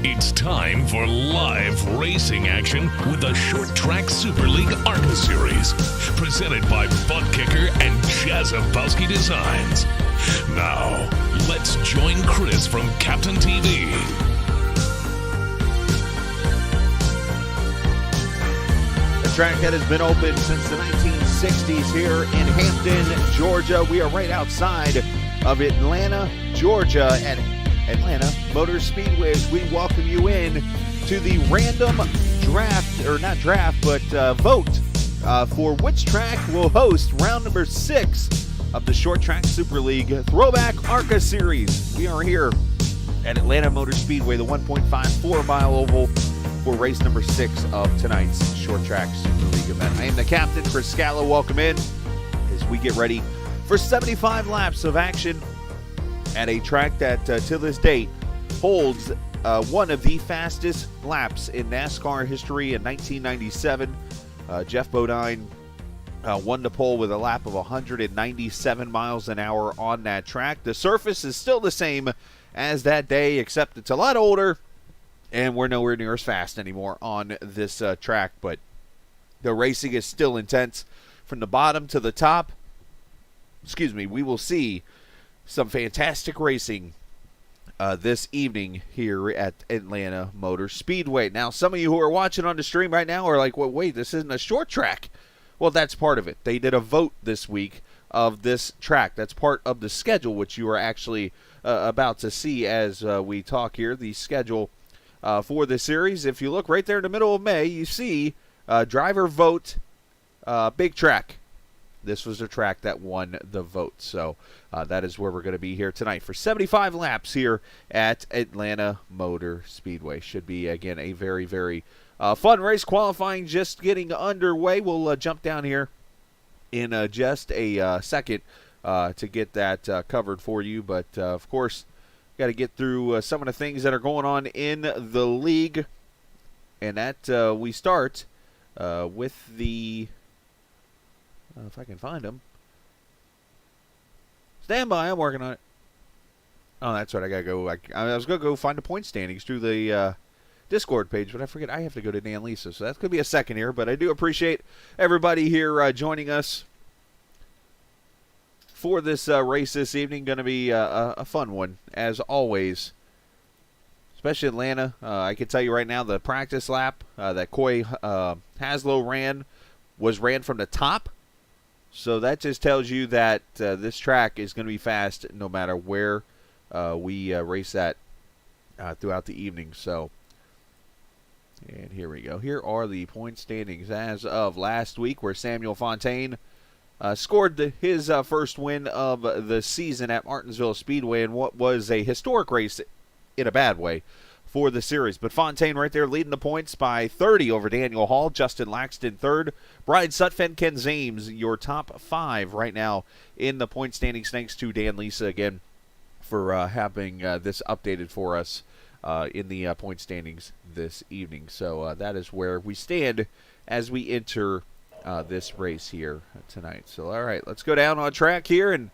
It's time for live racing action with the Short Track Super League ARCA Series, presented by Buttkicker and Jazebooski Designs. Now, let's join Chris from Captain TV. The track that has been open since the 1960s here in Hampton, Georgia. We are right outside of Atlanta, Georgia at Atlanta Motor Speedway as we welcome you in to the random draft, or not draft, but vote for which track will host round number 6 of the Short Track Super League Throwback ARCA Series. We are here at Atlanta Motor Speedway, the 1.54 mile oval, for race number 6 of tonight's Short Track Super League event. I am the captain, Chris Scala. Welcome in as we get ready for 75 laps of action at a track that, to this date, holds one of the fastest laps in NASCAR history. In 1997, Jeff Bodine won the pole with a lap of 197 miles an hour on that track. The surface is still the same as that day, except it's a lot older, and we're nowhere near as fast anymore on this track, but the racing is still intense from the bottom to the top. We will see some fantastic racing this evening here at Atlanta Motor Speedway. Now, some of you who are watching on the stream right now are like, well, wait, this isn't a short track. Well, that's part of it. They did a vote this week of this track. That's part of the schedule, which you are actually about to see as we talk here. The schedule for the series. If you look right there in the middle of May, you see driver vote, big track. This was the track that won the vote. So that is where we're going to be here tonight for 75 laps here at Atlanta Motor Speedway. Should be, again, a very, very fun race. Qualifying just getting underway. We'll jump down here in just a second to get that covered for you. But, of course, got to get through some of the things that are going on in the league. And that we start with the... if I can find them. Stand by, I'm working on it. Oh, that's right, I gotta go. I was gonna go find the point standings through the Discord page, but I forget I have to go to Dan Lisa, so that's gonna be a second here. But I do appreciate everybody here joining us for this race this evening. Gonna be a fun one, as always. Especially Atlanta. I can tell you right now, the practice lap that Coy Haslow ran from the top. So that just tells you that this track is going to be fast no matter where we race that throughout the evening. So, and here we go. Here are the point standings as of last week, where Samuel Fontaine scored his first win of the season at Martinsville Speedway in what was a historic race in a bad way for the series. But Fontaine right there leading the points by 30 over Daniel Hall. Justin Laxton third. Brian Sutphen, Ken Zames, your top 5 right now in the point standings. Thanks to Dan Lisa again for having this updated for us in the point standings this evening. So that is where we stand as we enter this race here tonight. So all right, let's go down on track here, and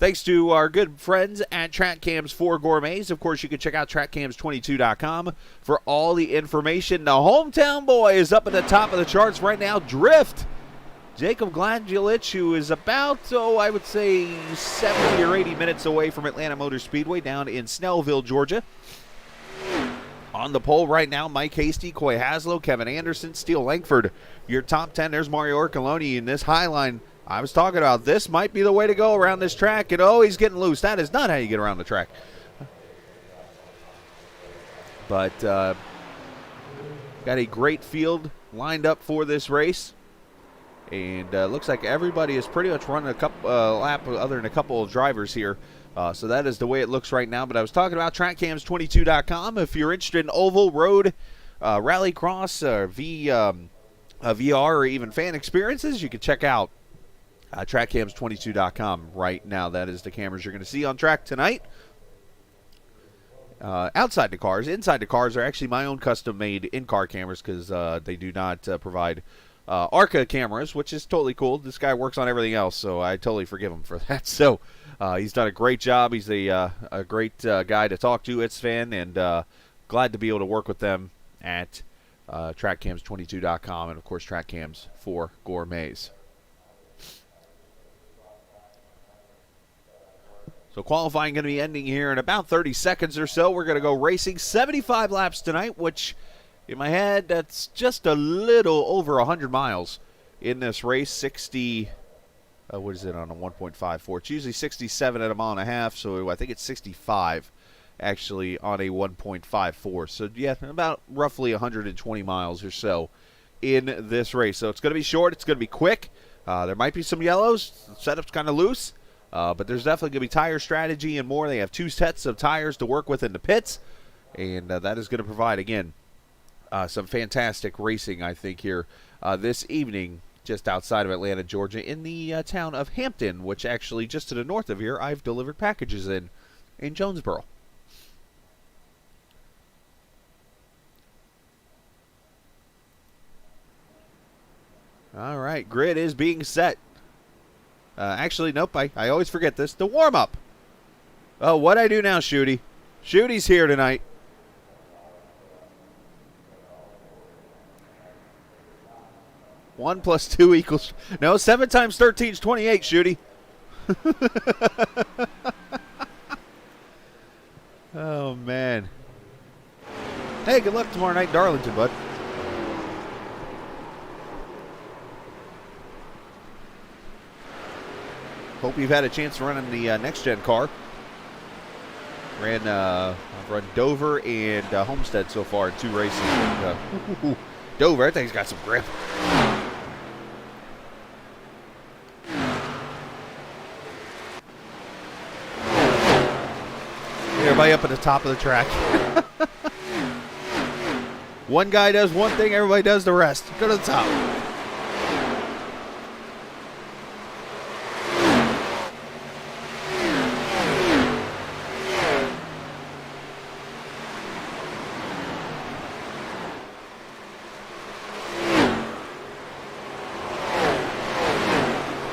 thanks to our good friends at TrackCams 4 Gourmets. Of course, you can check out TrackCams22.com for all the information. The hometown boy is up at the top of the charts right now. Drift. Jacob Gladjulich, who is about, I would say 70 or 80 minutes away from Atlanta Motor Speedway down in Snellville, Georgia. On the pole right now, Mike Hasty, Coy Haslow, Kevin Anderson, Steele Langford. Your top 10, there's Mario Orcoloni in this high line. I was talking about this might be the way to go around this track, and he's getting loose. That is not how you get around the track. But got a great field lined up for this race, and looks like everybody is pretty much running a couple lap, other than a couple of drivers here So that is the way it looks right now. But I was talking about trackcams22.com. If you're interested in oval, road, rallycross, VR, or even fan experiences, you can check out trackcams22.com right now. That is the cameras you're going to see on track tonight. Outside the cars. Inside the cars are actually my own custom-made in-car cameras because they do not provide ARCA cameras, which is totally cool. This guy works on everything else, so I totally forgive him for that. So he's done a great job. He's a great guy to talk to, it's fan, and glad to be able to work with them at trackcams22.com and, of course, TrackCams for Gourmets. So qualifying going to be ending here in about 30 seconds or so. We're going to go racing 75 laps tonight, which in my head, that's just a little over 100 miles in this race. 60, what is it on a 1.54? It's usually 67 at a mile and a half, so I think it's 65 actually on a 1.54. So yeah, about roughly 120 miles or so in this race. So it's going to be short. It's going to be quick. There might be some yellows. The setup's kind of loose. But there's definitely going to be tire strategy and more. They have 2 sets of tires to work with in the pits. And that is going to provide, again, some fantastic racing, I think, here this evening just outside of Atlanta, Georgia, in the town of Hampton, which actually just to the north of here I've delivered packages in Jonesboro. All right, grid is being set. Actually, nope, I always forget this. The warm-up. Oh, what'd I do now, Shooty? Shooty's here tonight. One plus 2 equals... No, 7 times 13 is 28, Shooty. Oh, man. Hey, good luck tomorrow night in Darlington, bud. Hope you've had a chance to run in the next-gen car. I've run Dover and Homestead so far in 2 races. Dover, that thing's got some grip. Everybody up at the top of the track. One guy does one thing, everybody does the rest. Go to the top.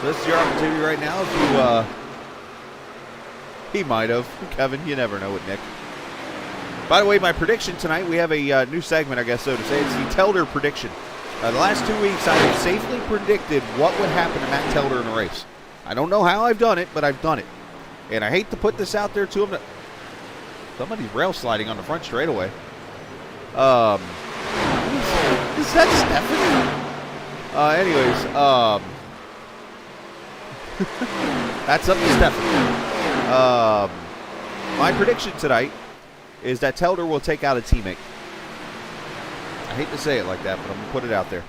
This is your opportunity right now if you, he might have. Kevin, you never know with Nick. By the way, my prediction tonight, we have a new segment, I guess so to say. It's the Telder prediction. The last 2 weeks, I have safely predicted what would happen to Matt Telder in a race. I don't know how I've done it, but I've done it. And I hate to put this out there to him. Somebody's rail sliding on the front straightaway. Is that Stephanie? Anyways, that's up to Stephanie. My prediction tonight is that Telder will take out a teammate. I hate to say it like that, but I'm going to put it out there.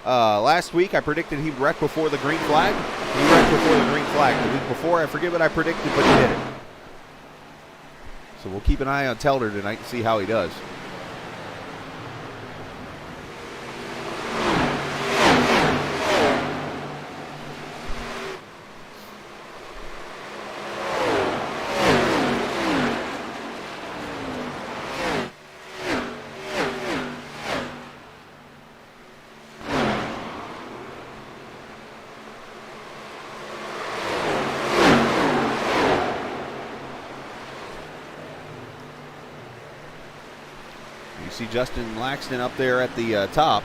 Last week, I predicted he'd wreck before the green flag. He wrecked before the green flag. The week before, I forget what I predicted, but he did it. So we'll keep an eye on Telder tonight and see how he does. See Justin Laxton up there at the top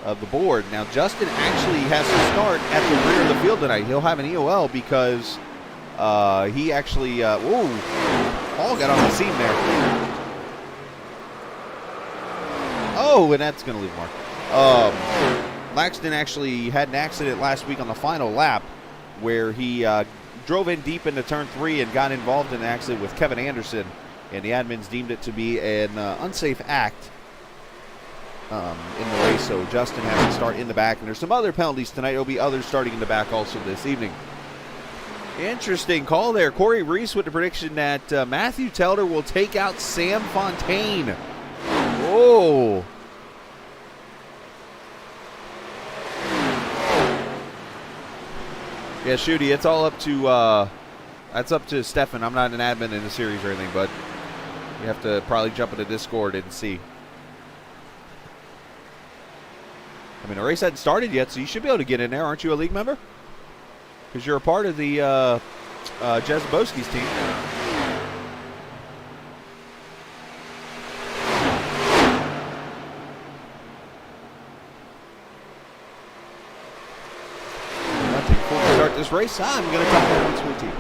of the board. Now, Justin actually has to start at the rear of the field tonight. He'll have an EOL because he actually, Paul got on the seam there. Oh, and that's going to leave a mark. Laxton actually had an accident last week on the final lap where he drove in deep into turn 3 and got involved in an accident with Kevin Anderson. And the admins deemed it to be an unsafe act in the race, so Justin has to start in the back. And there's some other penalties tonight. There'll be others starting in the back also this evening. Interesting call there. Corey Reese with the prediction that Matthew Telder will take out Sam Fontaine. Oh. Yeah, Shooty, it's all up to that's up to Stefan. I'm not an admin in the series or anything, but you have to probably jump into Discord and see. I mean, the race hadn't started yet, so you should be able to get in there. Aren't you a league member? Because you're a part of the Jazebooski's team. Before we start this race, I'm going to talk about one team.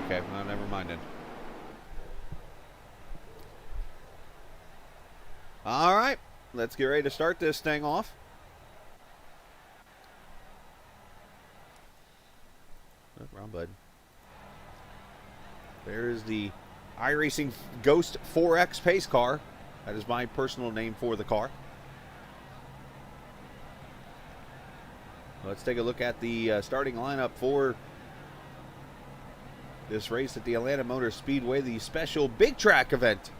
Okay, well, never mind then. All right, let's get ready to start this thing off. Oh, wrong button. There is the iRacing Ghost 4X pace car. That is my personal name for the car. Let's take a look at the starting lineup for this race at the Atlanta Motor Speedway, the special big track event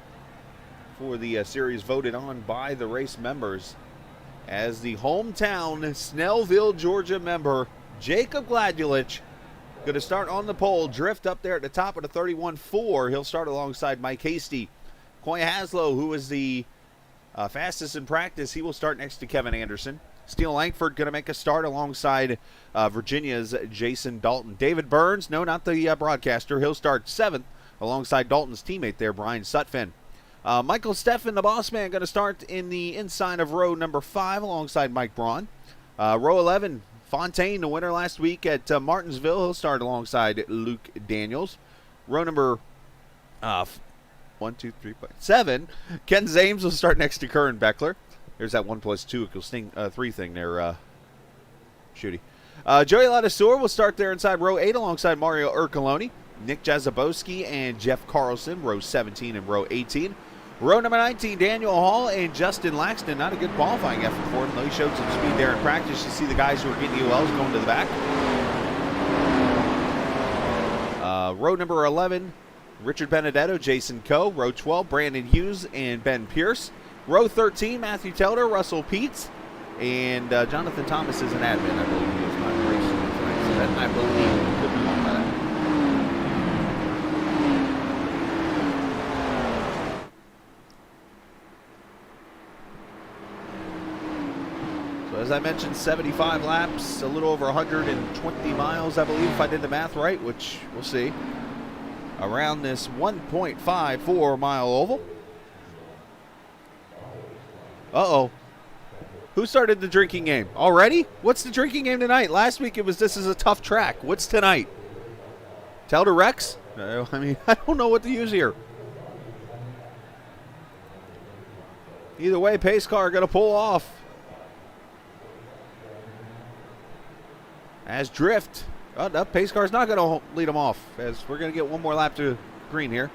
for the series voted on by the race members. As the hometown Snellville, Georgia member, Jacob Gladulich, going to start on the pole, drift up there at the top of the 31.4. He'll start alongside Mike Hasty. Coy Haslow, who is the fastest in practice, he will start next to Kevin Anderson. Steele Langford going to make a start alongside Virginia's Jason Dalton. David Burns, no, not the broadcaster. He'll start 7th alongside Dalton's teammate there, Brian Sutphin. Michael Steffen, the boss man, going to start in the inside of row number 5 alongside Mike Braun. Row 11, Fontaine, the winner last week at Martinsville. He'll start alongside Luke Daniels. Row number 7, Ken Zames will start next to Curran Beckler. There's that 1 + 2 equals 3 thing there, Shooty. Joey Ladouceur will start there inside row 8 alongside Mario Ercoloni, Nick Jazebooski, and Jeff Carlson, row 17 and row 18. Row number 19, Daniel Hall and Justin Laxton. Not a good qualifying effort for him, though he showed some speed there in practice. You see the guys who are getting ULs going to the back. Row number 11, Richard Benedetto, Jason Coe. Row 12, Brandon Hughes and Ben Pierce. Row 13, Matthew Telder, Russell Peets, and Jonathan Thomas is an admin. I believe he is not racing tonight, so that I believe he could be wrong by that. So as I mentioned, 75 laps, a little over 120 miles, I believe, if I did the math right, which we'll see, around this 1.54 mile oval. Uh-oh. Who started the drinking game? Already? What's the drinking game tonight? Last week it was this is a tough track. What's tonight? Telder Rex? I mean, I don't know what to use here. Either way, pace car going to pull off. As drift. Oh, no, pace car's not going to lead them off, as we're going to get one more lap to green here.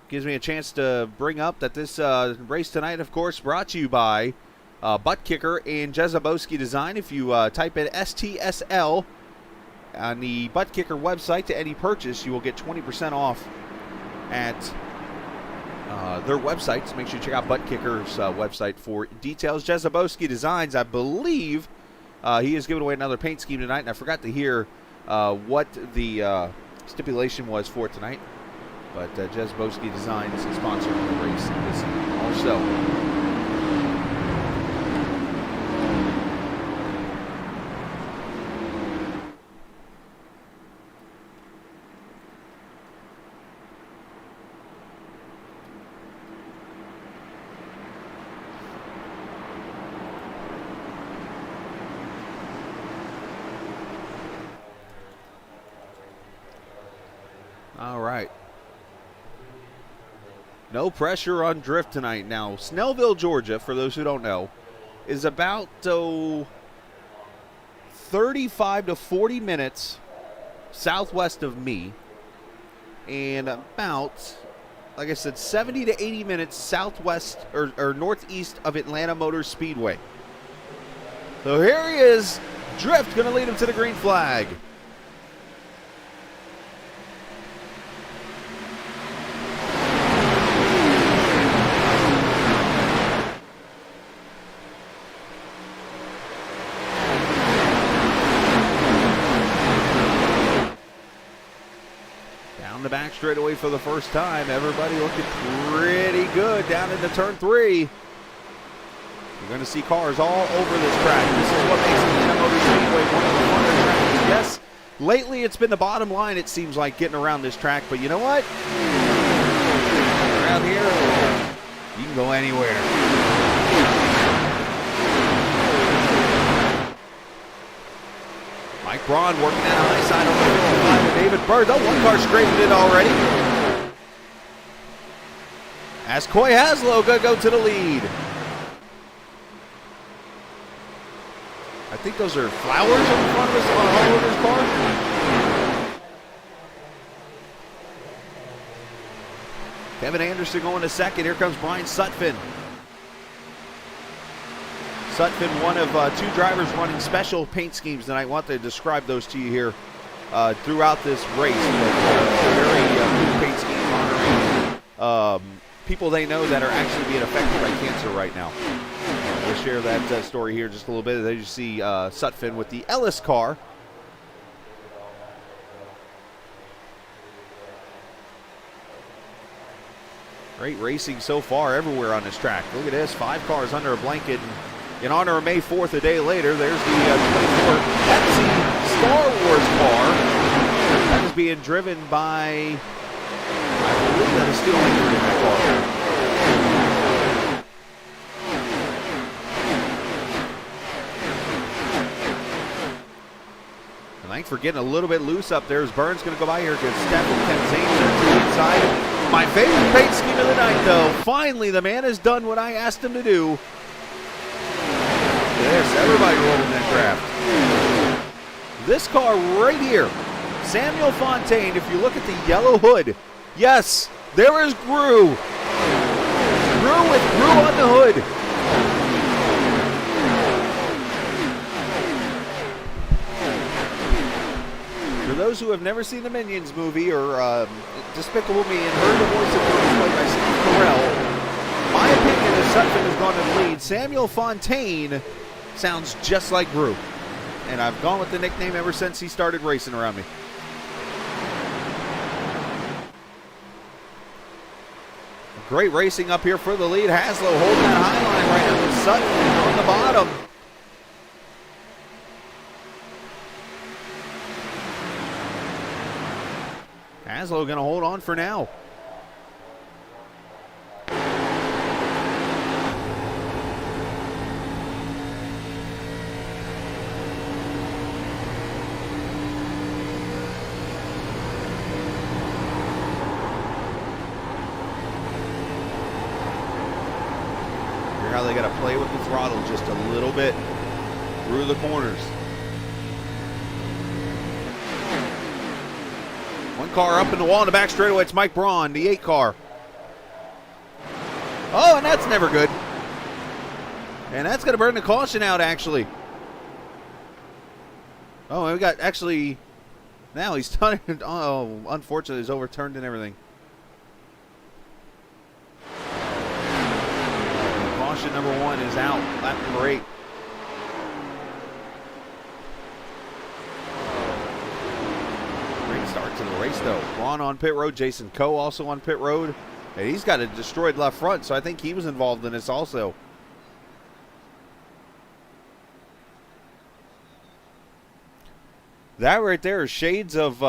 Gives me a chance to bring up that this race tonight, of course, brought to you by Buttkicker and Jazebooski Design. If you type in STSL on the Buttkicker website to any purchase, you will get 20% off at their website. So make sure you check out Buttkicker's website for details. Jazebooski Designs, I believe he is giving away another paint scheme tonight, and I forgot to hear what the stipulation was for tonight. But Jazebooski Designs is sponsoring the race this evening also. No pressure on drift tonight. Now, Snellville, Georgia, for those who don't know, is about 35 to 40 minutes southwest of me, and about, like I said, 70 to 80 minutes southwest or northeast of Atlanta Motor Speedway. So here he is. Drift going to lead him to the green flag. Down the back straightaway for the first time. Everybody looking pretty good down into turn 3. You're going to see cars all over this track. This is what makes Atlanta Motor Speedway one of the funnest tracks. Yes, lately it's been the bottom line, it seems like, getting around this track. But you know what? Around here, you can go anywhere. Mike Braun working that high side on the 55 with David Burns. Oh, one car straightened it already. As Coy Haslow going to go to the lead. I think those are flowers on the front of his, all over his car. Kevin Anderson going to second. Here comes Brian Sutphin. Sutphin, one of 2 drivers running special paint schemes tonight. I want to describe those to you here throughout this race. Very cool paint schemes honoring people they know that are actually being affected by cancer right now. We'll share that story here just a little bit. There you see Sutphin with the Ellis car. Great racing so far everywhere on this track. Look at this, 5 cars under a blanket. In honor of May 4th, a day later, there's the 24 Pepsi Star Wars car. That is being driven by, I believe that is still in that car. And thanks for getting a little bit loose up there as Burns going to go by here. Gets Stefan Kenzane to the inside. My favorite paint scheme of the night, though. Finally, the man has done what I asked him to do. Yes, everybody rolling that draft. This car right here, Samuel Fontaine, if you look at the yellow hood, yes, there is Gru. Gru with Gru on the hood. For those who have never seen the Minions movie or Despicable Me and heard the voice of Gru played by Steve Carell, my opinion is Sutphin has gone to the lead. Samuel Fontaine sounds just like Gru, and I've gone with the nickname ever since he started racing around me. Great racing up here for the lead. Haslow holding that high line right now with Sutphin on the bottom. Haslow going to hold on for now. How they got to play with the throttle just a little bit through the corners. One car up in the wall in the back straightaway. It's Mike Braun, the 8 car. Oh, and that's never good. And that's going to burn the caution out, actually. Oh, and we got actually, now he's done it. Oh, unfortunately, he's overturned and everything. Caution number 1 is out. Lap number 8. Great start to the race, though. Braun on pit road. Jason Coe also on pit road. And he's got a destroyed left front, so I think he was involved in this also. That right there is shades of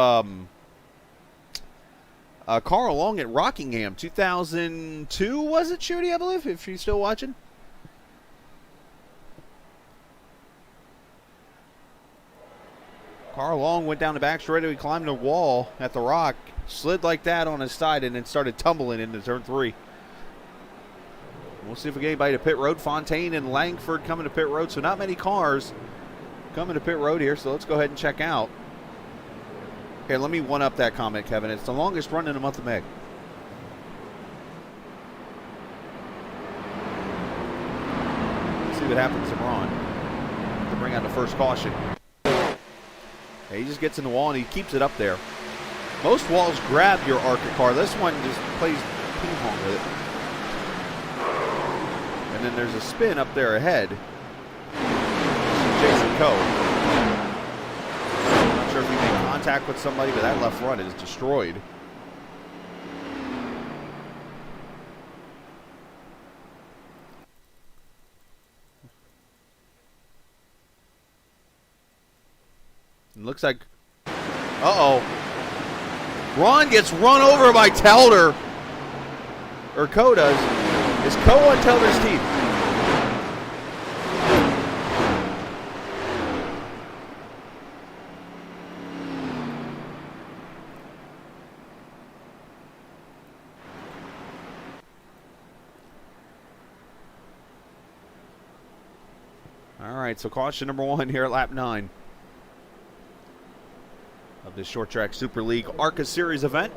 Carl Long at Rockingham, 2002, was it, Shooty, I believe, if you're still watching? Carl Long went down the back straightaway, climbed the wall at the Rock, slid like that on his side, and then started tumbling into turn 3. We'll see if we get anybody to pit road. Fontaine and Langford coming to pit road, so not many cars coming to pit road here, so let's go ahead and check out. Here, let me one-up that comment, Kevin. It's the longest run in the month of May. Let's see what happens to Braun to bring out the first caution. Yeah, he just gets in the wall and he keeps it up there. Most walls grab your ARCA car. This one just plays ping pong with it. And then there's a spin up there ahead. Jason Coe. I'm not sure if he made contact with somebody, but that left front is destroyed. It looks like, Ron gets run over by Telder. Or Coe does. Is Coe on Telder's team? All right, so caution number 1 here at lap 9 of this Short Track Super League ARCA Series event.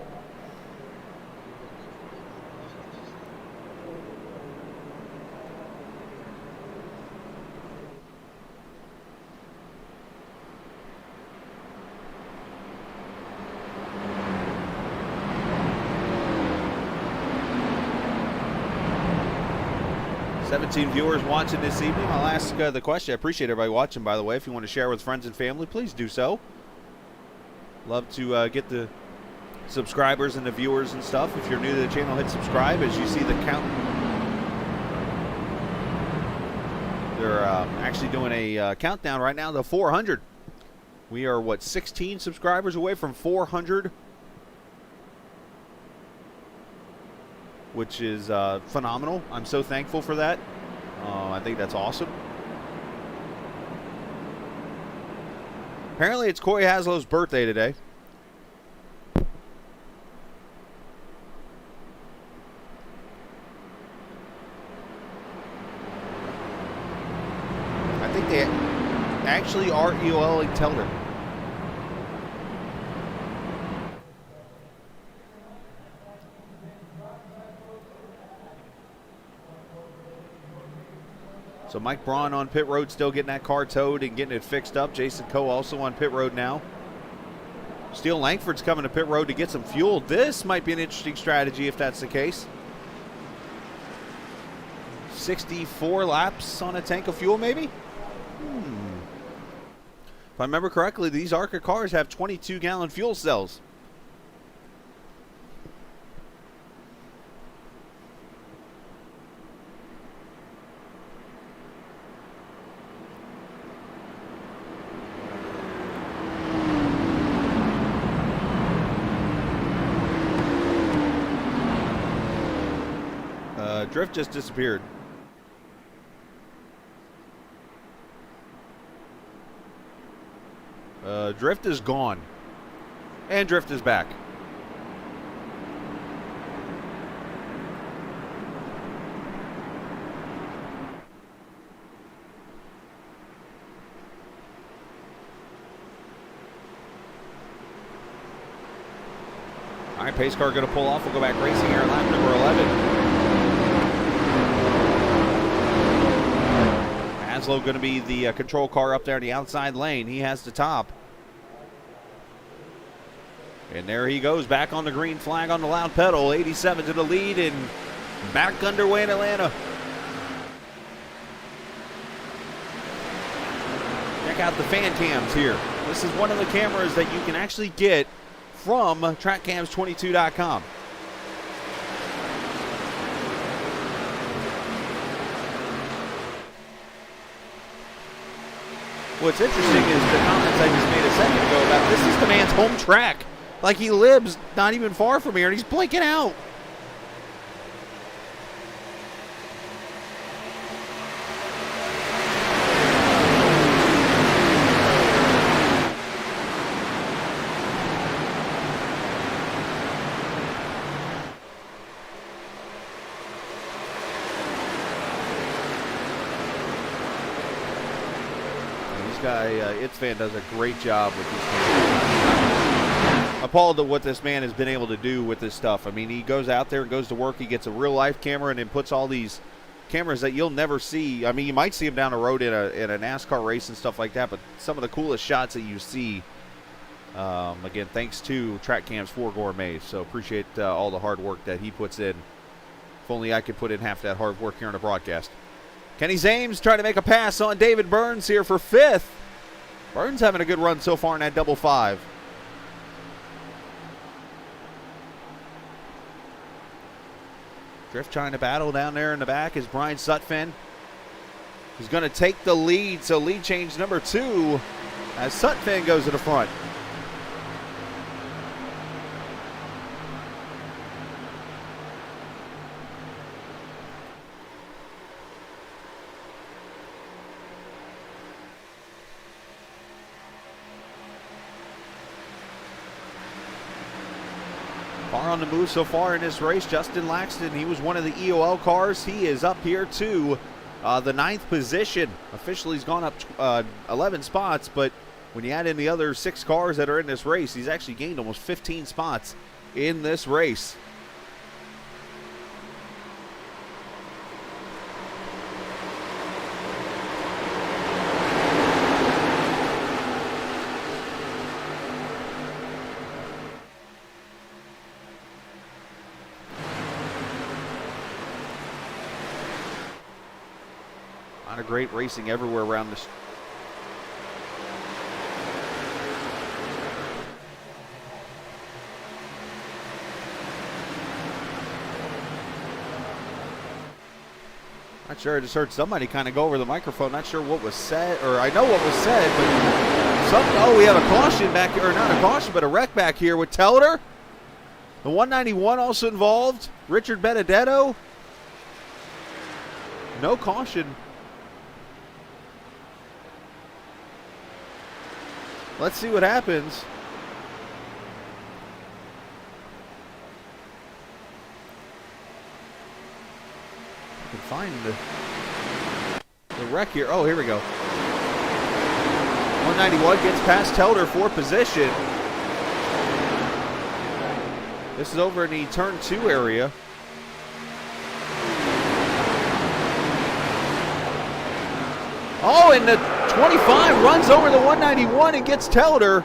Viewers watching this evening. I'll ask the question. I appreciate everybody watching, by the way. If you want to share with friends and family, please do so. Love to get the subscribers and the viewers and stuff. If you're new to the channel, hit subscribe. As you see the count, they're actually doing a countdown right now to 400. We are, what, 16 subscribers away from 400, which is phenomenal. I'm so thankful for that. I think that's awesome. Apparently, it's Corey Haslow's birthday today. I think they actually are EOL-ing Telder. So Mike Braun on pit road, still getting that car towed and getting it fixed up. Jason Coe also on pit road now. Steele Langford's coming to pit road to get some fuel. This might be an interesting strategy if that's the case. 64 laps on a tank of fuel, maybe? If I remember correctly, these ARCA cars have 22-gallon fuel cells. Drift just disappeared. Drift is gone. And Drift is back. All right, pace car going to pull off. We'll go back racing here at lap number 11. Haslow going to be the control car up there in the outside lane. He has the top. And there he goes, back on the green flag on the loud pedal. 87 to the lead and back underway in Atlanta. Check out the fan cams here. This is one of the cameras that you can actually get from trackcams22.com. What's interesting is the comments I just made a second ago about this is the man's home track. Like, he lives not even far from here and he's blinking out. guy, It's Fan, does a great job with these cameras. Appalled at what this man has been able to do with this stuff. I mean, he goes out there and goes to work. He gets a real-life camera and then puts all these cameras that you'll never see. I mean, you might see them down the road in a NASCAR race and stuff like that, but some of the coolest shots that you see, again, thanks to Track Cams for Gourmet. So appreciate all the hard work that he puts in. If only I could put in half that hard work here on the broadcast. Kenny Zames trying to make a pass on David Burns here for 5th. Burns having a good run so far in that double 5. Drift trying to battle down there in the back is Brian Sutphin. He's going to take the lead, so lead change number 2 as Sutphin goes to the front. Far on the move so far in this race, Justin Laxton. He was one of the EOL cars. He is up here to the 9th position. Officially, he's gone up 11 spots, but when you add in the other 6 cars that are in this race, he's actually gained almost 15 spots in this race. A lot of great racing everywhere around this. Not sure, I just heard somebody kind of go over the microphone. Not sure what was said, or I know what was said, but we have a caution back here, or not a caution, but a wreck back here with Telder. The 191 also involved. Richard Benedetto. No caution. Let's see what happens. I can find the wreck here. Oh, here we go. 191 gets past Telder for position. This is over in the turn 2 area. Oh, and the 25 runs over the 191 and gets Telder.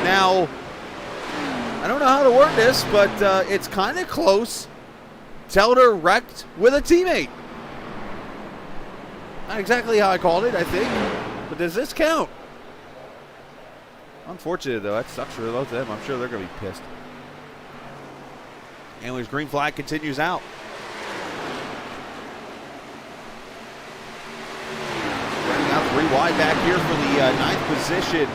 Now, I don't know how to word this, but it's kind of close. Telder wrecked with a teammate. Not exactly how I called it, I think. But does this count? Unfortunate, though. That sucks for both of them. I'm sure they're going to be pissed. Anyways, green flag continues out. Running out 3 wide back here for the 9th position.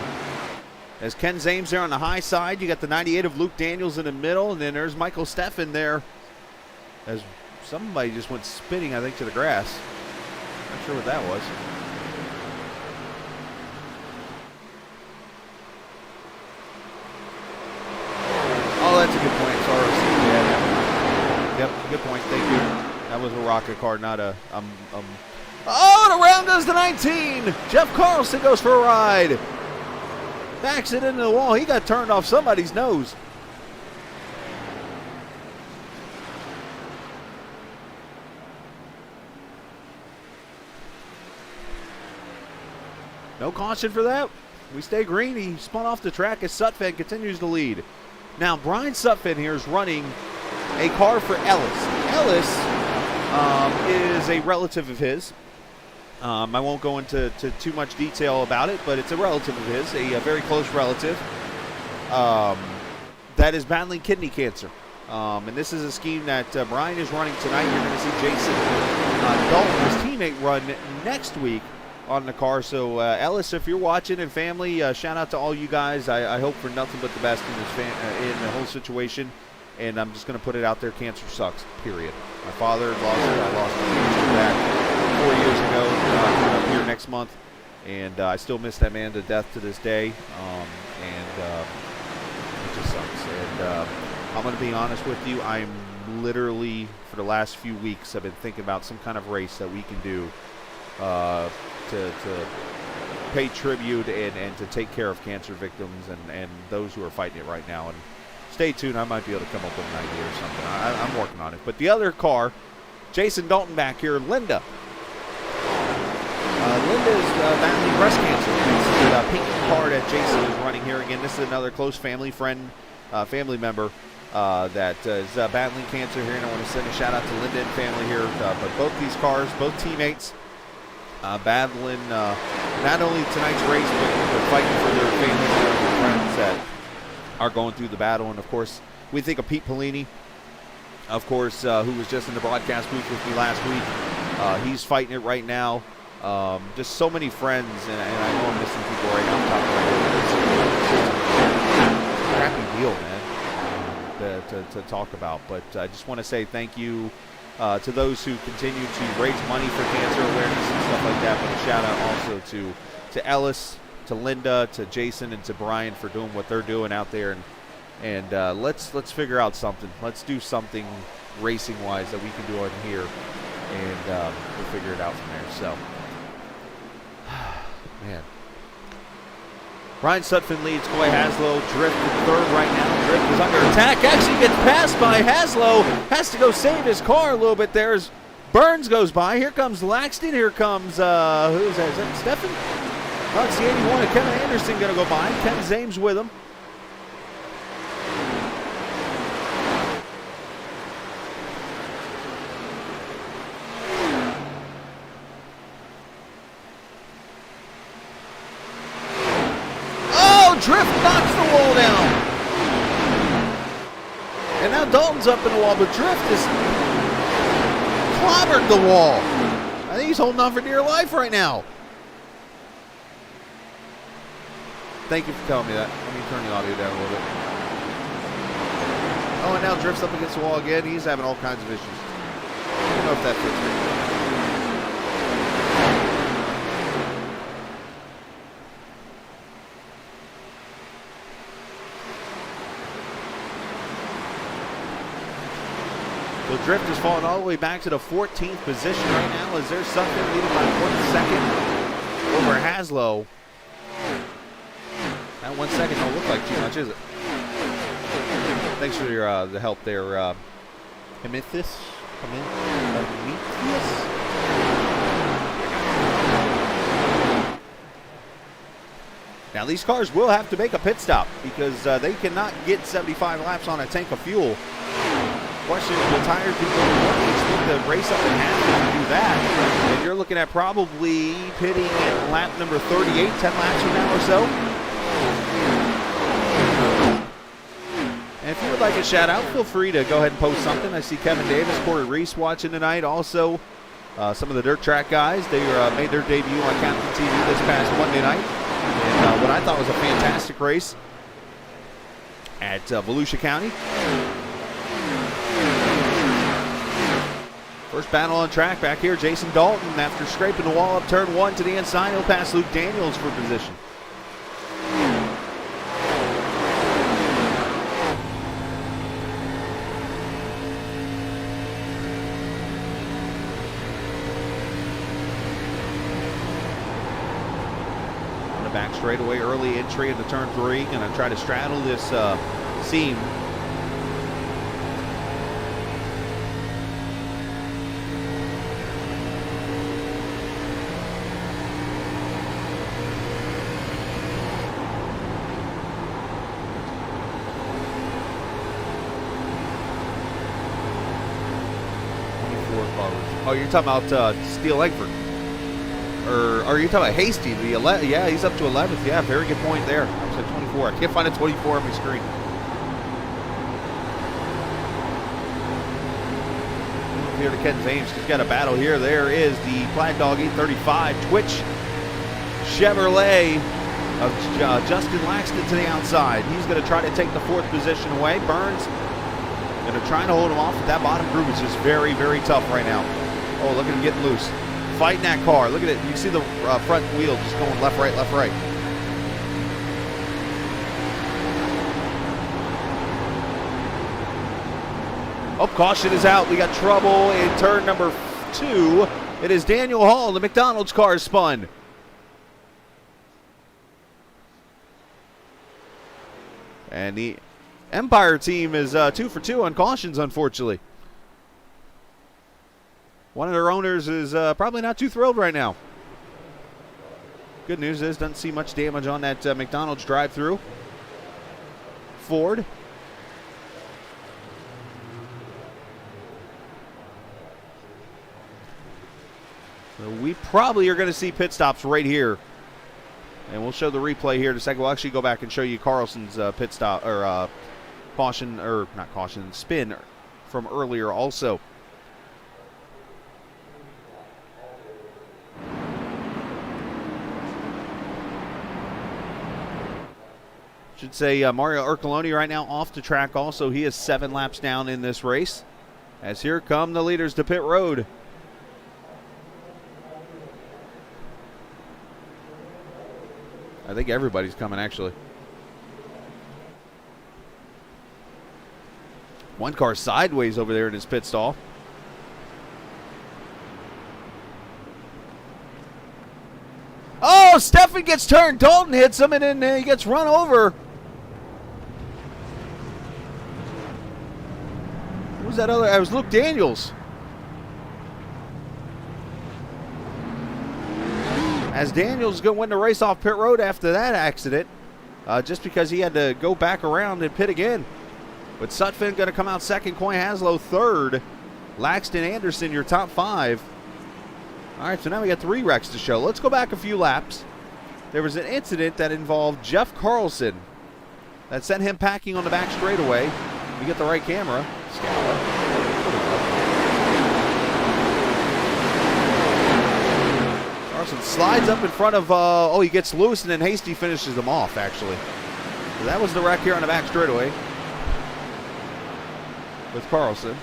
As Ken Zames there on the high side. You got the 98 of Luke Daniels in the middle. And then there's Michael Steffen there. As somebody just went spinning, I think, to the grass. Not sure what that was. Oh, that's a good point. Sorry. Yeah. Yep, good point. Thank you. That was a rocket car, not a... Oh, and around goes the 19. Jeff Carlson goes for a ride. Backs it into the wall. He got turned off somebody's nose. No caution for that. We stay green. He spun off the track as Sutphin continues to lead. Now, Brian Sutphin here is running a car for Ellis. Ellis is a relative of his. I won't go into too much detail about it, but it's a relative of his, a very close relative that is battling kidney cancer. And this is a scheme that Brian is running tonight. You're going to see Jason Dalton, his teammate, run next week on the car. So Ellis, if you're watching, and family, shout out to all you guys. I hope for nothing but the best in this in the whole situation. And I'm just going to put it out there: cancer sucks. Period. My father lost it. I lost it back 4 years ago. Coming up here next month, and I still miss that man to death to this day. It just sucks. And I'm going to be honest with you. I'm literally, for the last few weeks, I've been thinking about some kind of race that we can do to to pay tribute and to take care of cancer victims and those who are fighting it right now. And stay tuned. I might be able to come up with an idea or something. I'm working on it. But the other car, Jason Dalton back here, Linda. Linda is battling breast cancer. It's the pink car that Jason is running here. Again, this is another close family friend, family member that is battling cancer here. And I want to send a shout out to Linda and family here. But both these cars, both teammates, battling not only tonight's race, but fighting for their family members and friends that are going through the battle. And of course, we think of Pete Polini, of course, who was just in the broadcast booth with me last week. He's fighting it right now. Just so many friends, and I know I'm missing people right now. Top right here. Crappy deal, man, to talk about. But I just want to say thank you to those who continue to raise money for cancer awareness and stuff like that. But a shout out also to Ellis, to Linda, to Jason, and to Brian for doing what they're doing out there. And let's figure out something. Let's do something racing wise that we can do on here, and we'll figure it out from there. So. Man. Ryan Sutphin leads. Coy Haslow drift in third right now. Drift is under attack. Actually gets passed by Haslow. Has to go save his car a little bit there as Burns goes by. Here comes Laxton. Here comes, who's that? Is that Stephen? That's the 81 of Kevin Anderson going to go by. Ken Zames with him. Drift knocks the wall down. And now Dalton's up in the wall, but Drift has clobbered the wall. I think he's holding on for dear life right now. Thank you for telling me that. Let me turn the audio down a little bit. Oh, and now Drift's up against the wall again. He's having all kinds of issues. I don't know if that fits me. So Drift has fallen all the way back to the 14th position right now as there's something leading by 1 second over Haslow. That 1 second don't look like too much, is it? Thanks for your the help there, Prometheus. Now these cars will have to make a pit stop because they cannot get 75 laps on a tank of fuel. Question is, will tire people split the race up in half if you do that? And you're looking at probably pitting at lap number 38, 10 laps from now or so. And if you would like a shout out, feel free to go ahead and post something. I see Kevin Davis, Corey Reese watching tonight. Also, some of the dirt track guys, they made their debut on Captain TV this past Monday night. And what I thought was a fantastic race at Volusia County. First battle on track back here, Jason Dalton, after scraping the wall up turn 1 to the inside, he'll pass Luke Daniels for position. On the back straightaway, early entry into turn 3, gonna try to straddle this seam. Oh, you're talking about Steele Egbert. Or are you talking about Hasty? Yeah, he's up to 11th. Yeah, very good point there. I was at 24. I can't find a 24 on my screen. Here to Ken Zames. He's got a battle here. There is the Plaid Dog 835 Twitch Chevrolet of Justin Laxton to the outside. He's going to try to take the 4th position away. Burns going to try to hold him off, but that bottom group is just very, very tough right now. Oh, look at him getting loose. Fighting that car. Look at it. You see the front wheel just going left, right, left, right. Oh, caution is out. We got trouble in turn number 2. It is Daniel Hall. The McDonald's car spun. And the Empire team is 2 for 2 on cautions, unfortunately. One of their owners is probably not too thrilled right now. Good news is, doesn't see much damage on that McDonald's drive-through. Ford. So we probably are going to see pit stops right here. And we'll show the replay here in a second. We'll actually go back and show you Carlson's pit stop, or caution, or not caution, spin from earlier also. Should say Mario Ercoloni right now off the track also. He is 7 laps down in this race. As here come the leaders to pit road. I think everybody's coming, actually. One car sideways over there in his pit stall. Oh, Stefan gets turned. Dalton hits him, and then he gets run over. Who was that other? It was Luke Daniels. As Daniels going to win the race off pit road after that accident, just because he had to go back around and pit again. But Sutphin going to come out second, Coy Haslow third, Laxton Anderson your top 5. All right, so now we got 3 wrecks to show. Let's go back a few laps. There was an incident that involved Jeff Carlson that sent him packing on the back straightaway. You get the right camera. Carlson slides up in front of, he gets loose, and then Hasty finishes him off, actually. So that was the wreck here on the back straightaway with Carlson.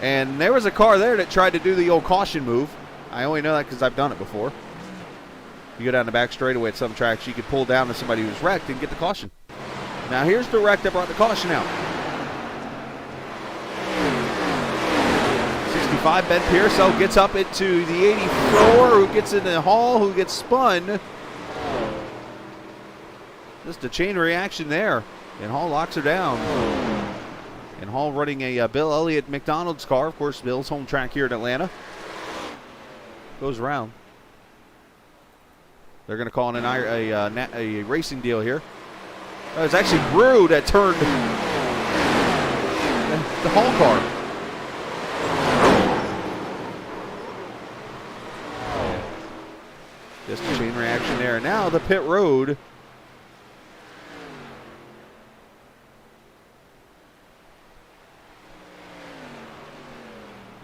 And there was a car there that tried to do the old caution move. I only know that because I've done it before. You go down the back straightaway at some tracks, you could pull down to somebody who's wrecked and get the caution. Now here's the wreck that brought the caution out. 65, Ben Pearsall gets up into the 84, who gets in the Hall, who gets spun. Just a chain reaction there. And Hall locks her down. And Hall running a Bill Elliott McDonald's car. Of course, Bill's home track here in Atlanta. Goes around. They're going to call in a racing deal here. Oh, it's actually Brew that turned the Hall car. Just a chain reaction there. Now the pit road.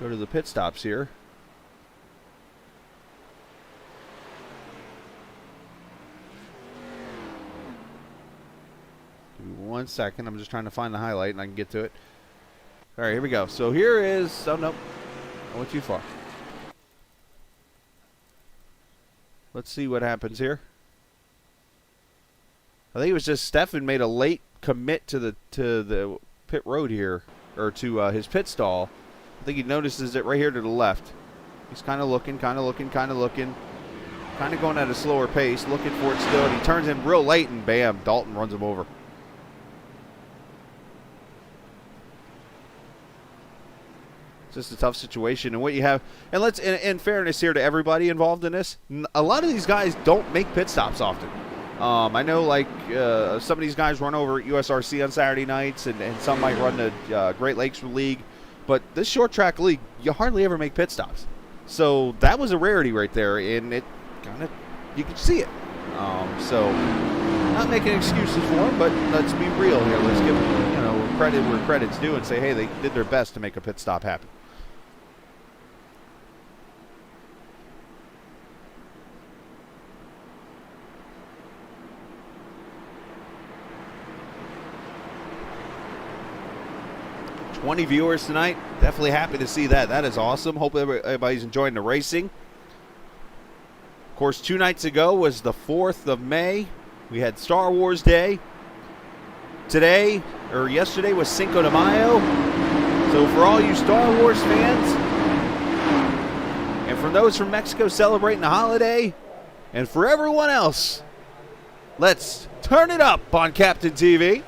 Go to the pit stops here. Give me 1 second. I'm just trying to find the highlight and I can get to it. All right, here we go. So here is, oh no, I went too far. Let's see what happens here. I think it was just Stefan made a late commit to the pit road here, or to his pit stall. I think he notices it right here to the left. He's kind of looking, kind of looking, kind of looking. Kind of going at a slower pace, looking for it still. And he turns in real late, and bam, Dalton runs him over. It's just a tough situation. And what you have, and let's, in fairness here to everybody involved in this, a lot of these guys don't make pit stops often. I know, like, some of these guys run over at USRC on Saturday nights, and some might run the Great Lakes League. But this short track league, you hardly ever make pit stops. So that was a rarity right there, and it kind of, you could see it. So not making excuses for them, but let's be real here. Let's give credit where credit's due and say, hey, they did their best to make a pit stop happen. $20 viewers tonight. Definitely happy to see that. That is awesome. Hope everybody's enjoying the racing. Of course, 2 nights ago was the 4th of May. We had Star Wars Day. Today, or yesterday, was Cinco de Mayo. So for all you Star Wars fans, and for those from Mexico celebrating the holiday, and for everyone else, let's turn it up on Captain TV.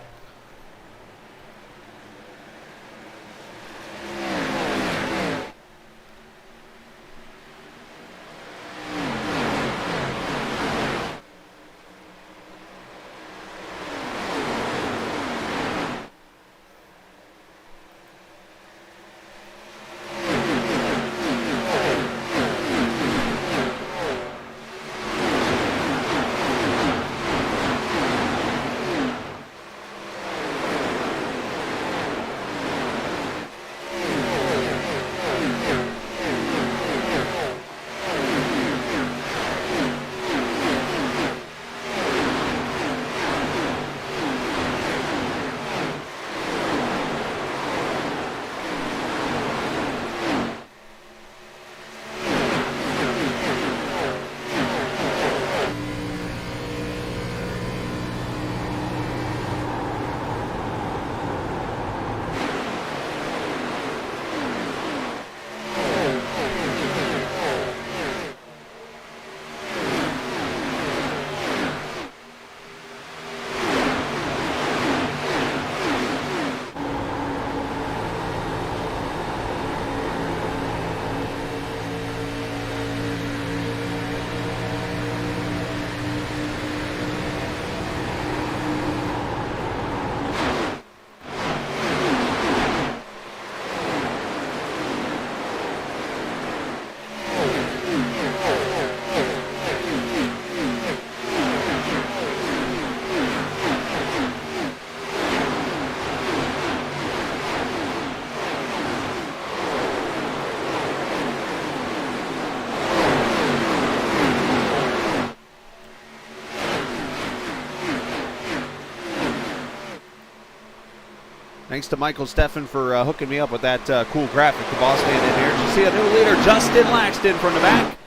Thanks to Michael Steffen for hooking me up with that cool graphic. The boss man in here. Did you see a new leader, Justin Laxton, from the back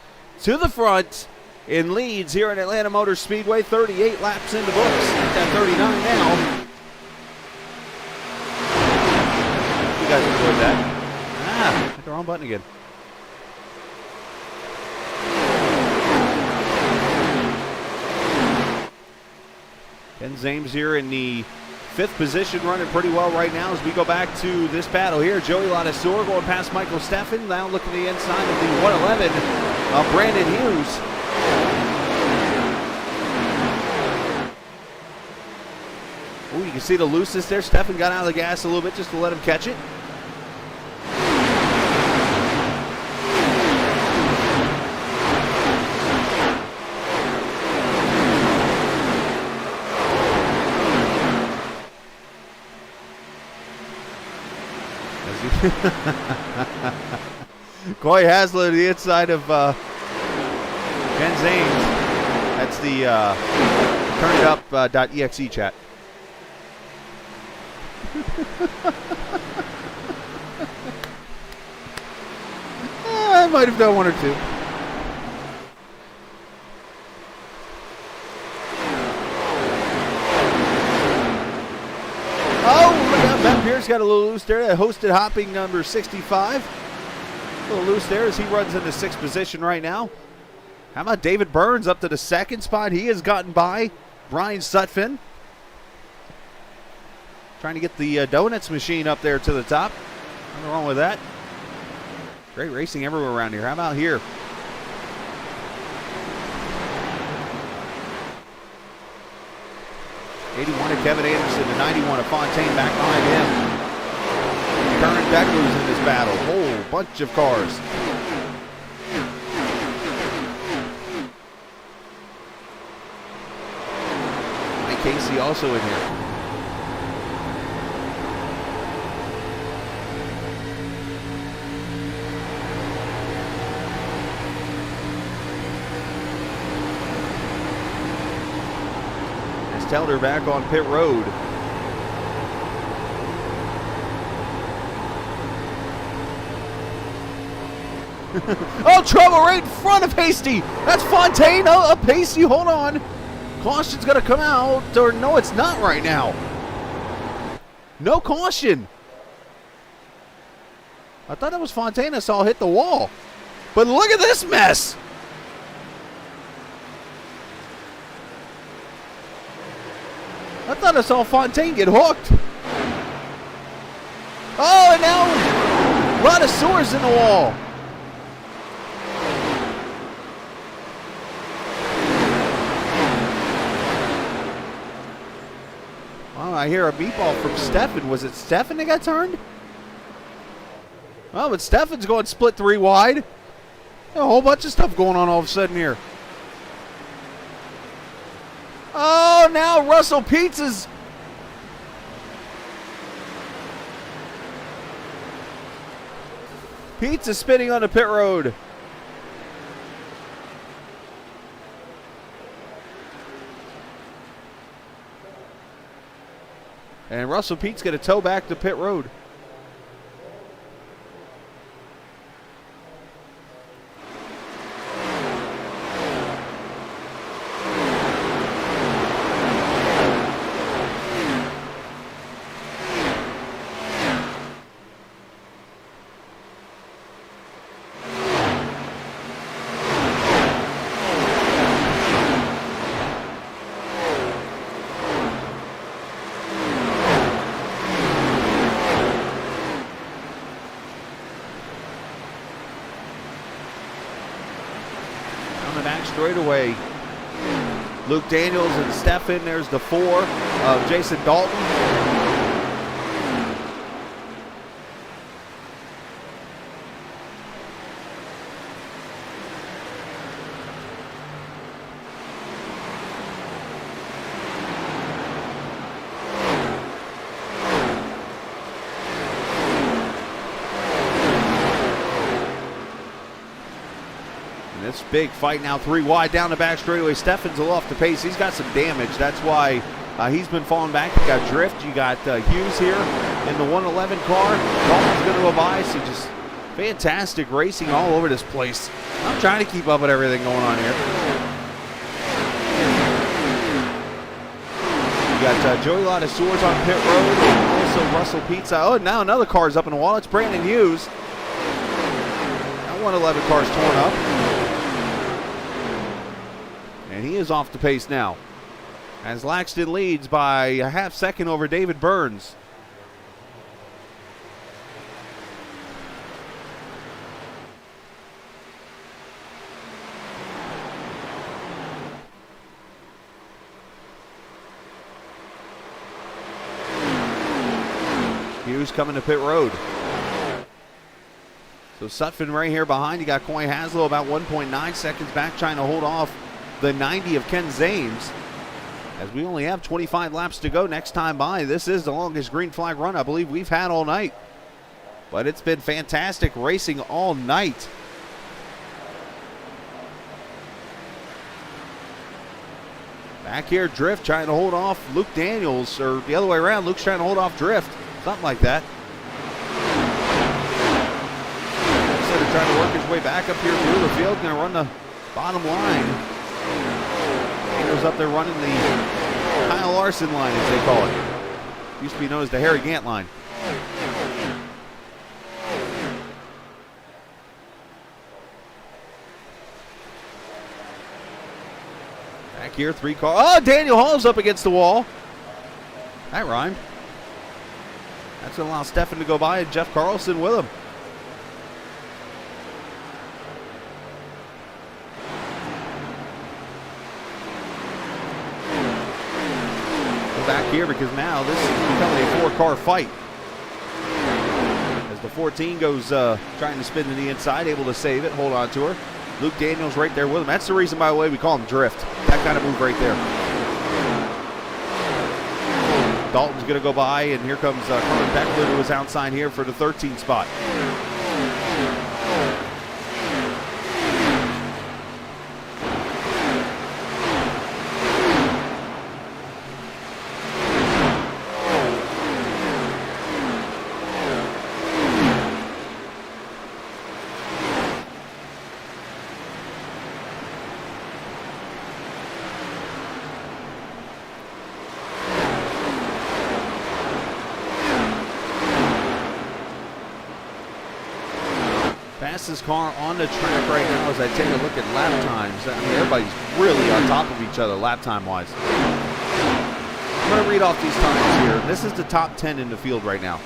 to the front in leads here at Atlanta Motor Speedway. 38 laps in the books. At 39 now. You guys enjoyed that. Hit the wrong button again. Ken Zames here in the 5th position, running pretty well right now as we go back to this battle here. Joey Ladesseur going past Michael Steffen. Now looking at the inside of the 111 of Brandon Hughes. Oh, you can see the looseness there. Steffen got out of the gas a little bit just to let him catch it. Coy Hasler to the inside of Ken Zames. That's the turnitup.exe chat. I might have done one or two. Ben Pierce got a little loose there. That hosted hopping number 65. A little loose there as he runs into 6th position right now. How about David Burns up to the 2nd spot? He has gotten by Brian Sutphin. Trying to get the donuts machine up there to the top. Nothing wrong with that. Great racing everywhere around here. How about here? '81 of Kevin Anderson, the 91 of Fontaine back behind him. Curran Decker's in this battle. Whole bunch of cars. Mike Casey also in here. Telder back on pit road. Oh, trouble right in front of Hasty. That's Fontaine up Hasty. Hold on. Caution's going to come out. Or no, it's not right now. No caution. I thought it was Fontaine I saw hit the wall. But look at this mess. I thought I saw Fontaine get hooked. Oh, and now a lot of sores in the wall. Oh, I hear a beep ball from Stefan. Was it Stefan that got turned? Oh, but Stefan's going split 3 wide. A whole bunch of stuff going on all of a sudden here. Oh, now Russell Pizza's. Pizza spinning on the pit road. And Russell Pete's going to tow back to pit road. Straight away, Luke Daniels and Stefan. There's the 4 of Jason Dalton. This big fight now, 3 wide down the back straightaway. Stefan's a little off the pace. He's got some damage. That's why he's been falling back. You got drift. You got Hughes here in the 111 car. Dalton's going to go by. So just fantastic racing all over this place. I'm trying to keep up with everything going on here. You got Joey Ladassours on pit road. Also Russell Pizza. Oh, now another car's up in the wall. It's Brandon Hughes. That 111 car's torn up. And he is off the pace now, as Laxton leads by a half second over David Burns. Hughes coming to pit road. So Sutphin right here behind. You got Coy Haslow about 1.9 seconds back, trying to hold off the 90 of Ken Zames, as we only have 25 laps to go next time by. This is the longest green flag run I believe we've had all night, but it's been fantastic racing all night. Back here, Drift trying to hold off Luke Daniels, or the other way around, Luke's trying to hold off Drift, something like that. Instead of trying to work his way back up here through the field, going to run the bottom line. Daniels up there running the Kyle Larson line, as they call it. Used to be known as the Harry Gant line. Back here, 3 car. Oh, Daniel Hall's up against the wall. That rhymed. That's going to allow Stefan to go by and Jeff Carlson with him. Back here, because now this is becoming a 4-car fight, as the 14 goes trying to spin to the inside, able to save it, hold on to her. Luke Daniels right there with him. That's the reason, by the way, we call him Drift. That kind of move right there. Dalton's going to go by, and here comes Carmen Beckler, who is outside here for the 13 spot. Fastest car on the track right now as I take a look at lap times. I mean, everybody's really on top of each other lap time wise. I'm going to read off these times here. This is the top 10 in the field right now.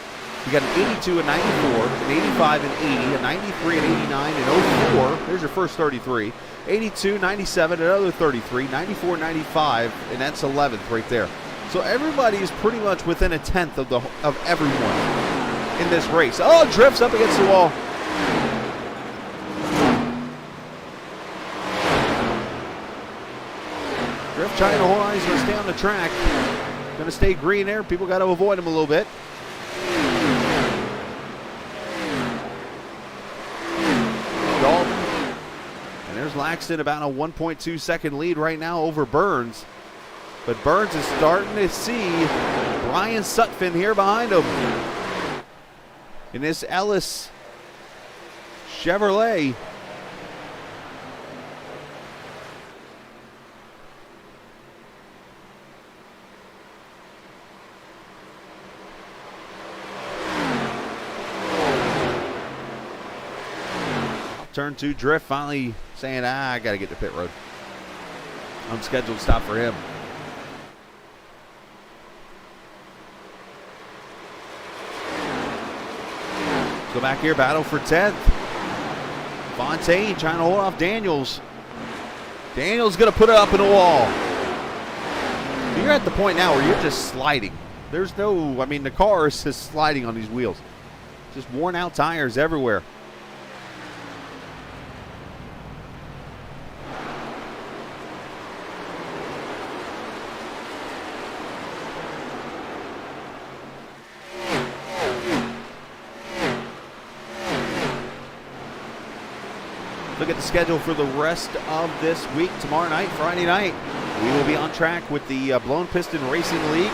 You got an 82, a 94, an 85, an 80, a 93, an 89, an 04. There's your first 33. 82, 97, another 33, 94, 95, and that's 11th right there. So everybody is pretty much within a tenth of everyone in this race. Oh, drifts up against the wall. Drift trying to hold on. He's going to stay on the track. Going to stay green there. People got to avoid him a little bit. Dalton. And there's Laxton, about a 1.2 second lead right now over Burns. But Burns is starting to see Brian Sutphin here behind him in this Ellis Chevrolet. Turn 2 drift, finally saying, I got to get to pit road. Unscheduled stop for him. Let's go back here, battle for 10th. Fontaine trying to hold off Daniels. Daniels going to put it up in the wall. So you're at the point now where you're just sliding. There's no, I mean, the car is just sliding on these wheels. Just worn out tires everywhere. Look at the schedule for the rest of this week. Tomorrow night, Friday night, we will be on track with the Blown Piston Racing League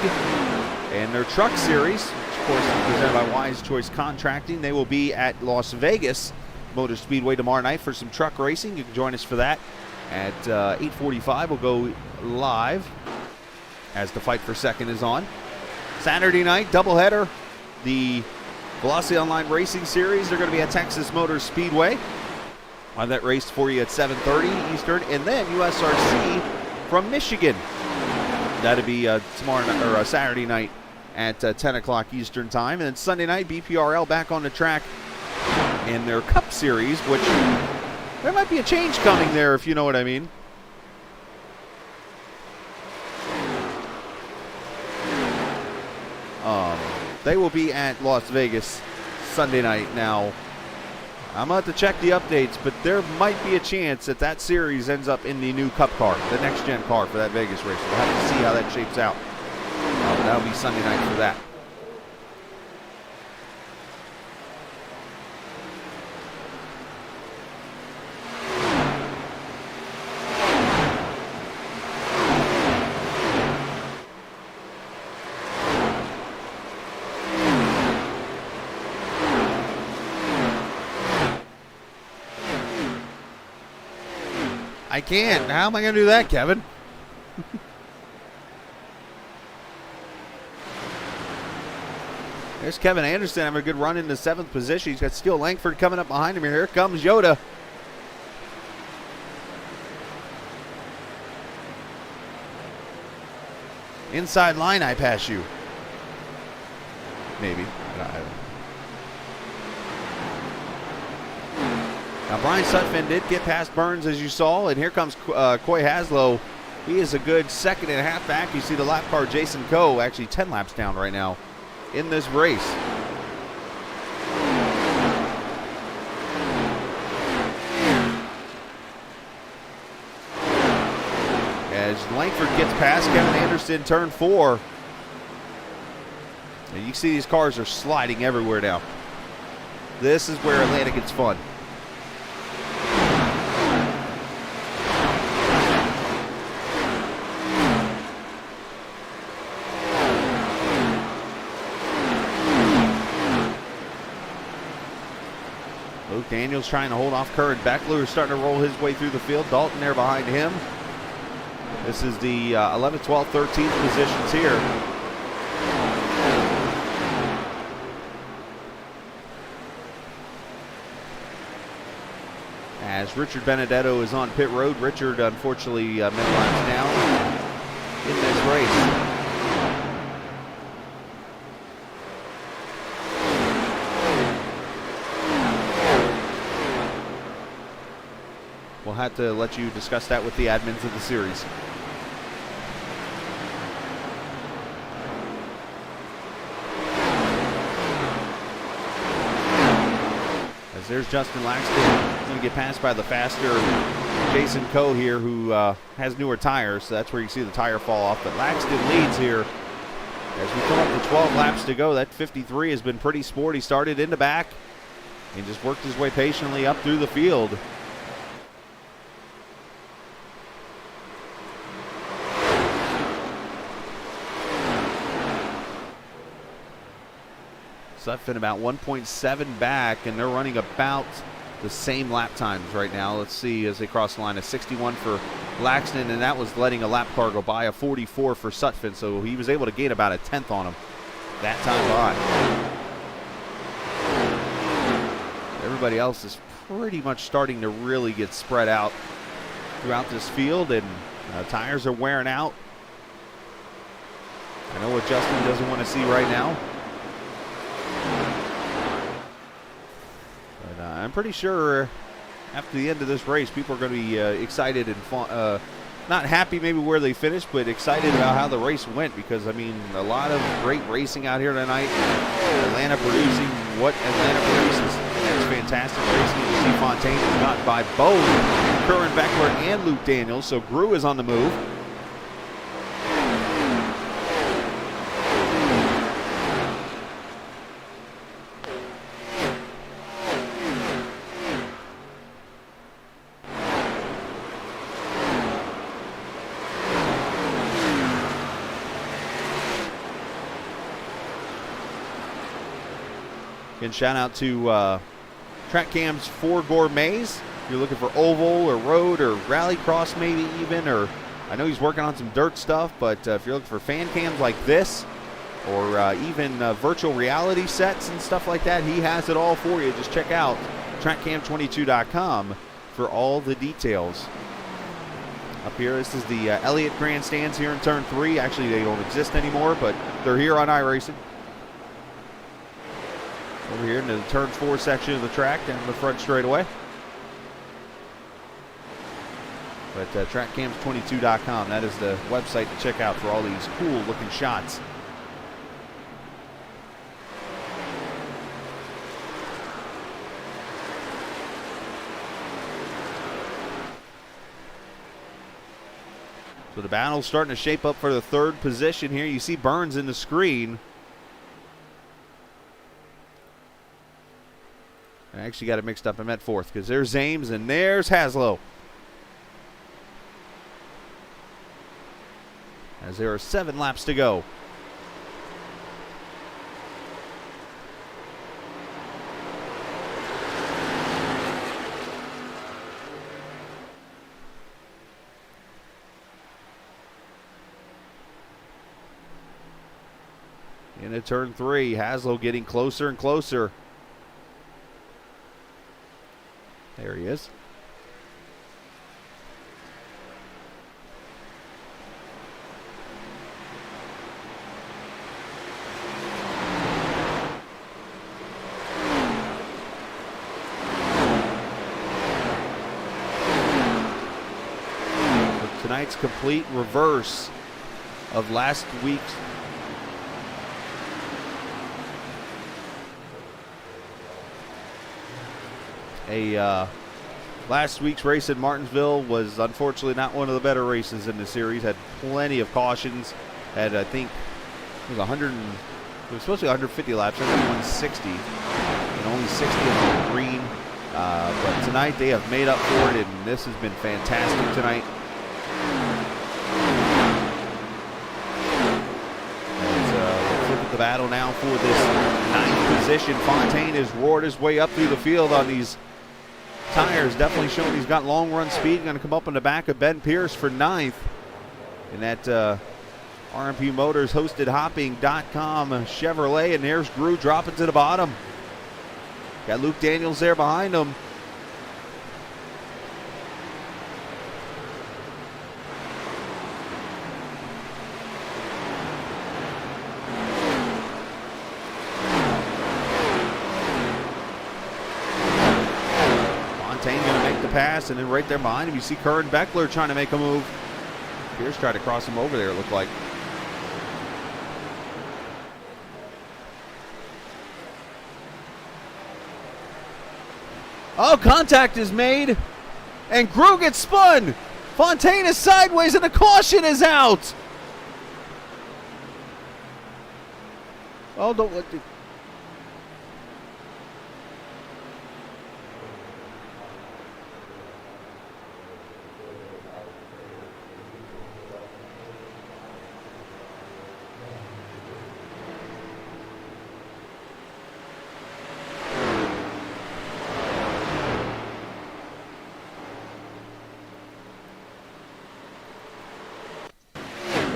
and their truck series, which of course is presented by Wise Choice Contracting. They will be at Las Vegas Motor Speedway tomorrow night for some truck racing. You can join us for that at 8:45. We'll go live as the fight for second is on. Saturday night, doubleheader. The Velocity Online Racing Series, they're going to be at Texas Motor Speedway. I'll have that race for you at 7:30 Eastern, and then USRC from Michigan. That'll be tomorrow night, or Saturday night at 10 o'clock Eastern time, and then Sunday night BPRL back on the track in their Cup Series, which there might be a change coming there, if you know what I mean. They will be at Las Vegas Sunday night now. I'm going to have to check the updates, but there might be a chance that that series ends up in the new Cup car, the next-gen car for that Vegas race. We'll have to see how that shapes out. That'll be Sunday night for that. I can't. How am I going to do that, Kevin? There's Kevin Anderson having a good run into 7th position. He's got Steele Langford coming up behind him. Here comes Yoda. Inside line, I pass you. Maybe. I don't know. Now, Brian Sutphin did get past Burns, as you saw, and here comes Coy Haslow. He is a good second and a half back. You see the lap car, Jason Coe, actually 10 laps down right now in this race. As Langford gets past Kevin Anderson, turn 4. And you see these cars are sliding everywhere now. This is where Atlanta gets fun. Luke Daniels trying to hold off Curran Beckler, who's starting to roll his way through the field. Dalton there behind him. This is the 11th, 12th, 13th positions here. As Richard Benedetto is on pit road. Richard, unfortunately, many laps down in this race. we'll have to let you discuss that with the admins of the series. As there's Justin Laxton. He's going to get passed by the faster Jason Coe here, who has newer tires, so that's where you see the tire fall off. But Laxton leads here as we come up to 12 laps to go. That 53 has been pretty sporty. Started in the back and just worked his way patiently up through the field. Sutphin about 1.7 back, and they're running about the same lap times right now. Let's see as they cross the line. A 61 for Laxton, and that was letting a lap car go by. A 44 for Sutphin, so he was able to gain about a 10th on him that time by. Everybody else is pretty much starting to really get spread out throughout this field, and tires are wearing out. I know what Justin doesn't want to see right now. But I'm pretty sure after the end of this race, people are going to be excited and not happy maybe where they finished, but excited about how the race went, because, I mean, a lot of great racing out here tonight. Atlanta producing what Atlanta produces. It's fantastic racing. You see Fontaine is got by both Curran Beckler and Luke Daniels, so Grew is on the move. And shout out to Track Cam's 4 Gourmets. If you're looking for oval or road or rallycross maybe even, or I know he's working on some dirt stuff, but if you're looking for fan cams like this, or even virtual reality sets and stuff like that, he has it all for you. Just check out trackcam22.com for all the details. Up here, this is the Elliott Grandstands here in Turn 3. Actually, they don't exist anymore, but they're here on iRacing. Over here into the Turn 4 section of the track, down the front straightaway. But trackcams22.com, that is the website to check out for all these cool looking shots. So the battle's starting to shape up for the third position here. You see Burns in the screen. I actually got it mixed up. I'm at fourth because there's Ames and there's Haslow. As there are 7 laps to go. Into Turn 3, Haslow getting closer and closer. There he is. For tonight's complete reverse of last week's. Last week's race in Martinsville was unfortunately not one of the better races in the series. Had plenty of cautions. Had, I think, it was supposed to be 150 laps, 160, and only 60 on the green. But tonight they have made up for it, and this has been fantastic tonight. Let's look at the battle now for this 9th position. Fontaine has roared his way up through the field on these tires, definitely showing he's got long run speed. Going to come up in the back of Ben Pierce for 9th in that RMP Motors hosted hopping.com Chevrolet. And there's Grew dropping to the bottom. Got Luke Daniels there behind him. Fontaine going to make the pass, and then right there behind him, you see Curran Beckler trying to make a move. Pierce tried to cross him over there, it looked like. Oh, contact is made, and Gru gets spun. Fontaine is sideways, and the caution is out. Oh, don't let the...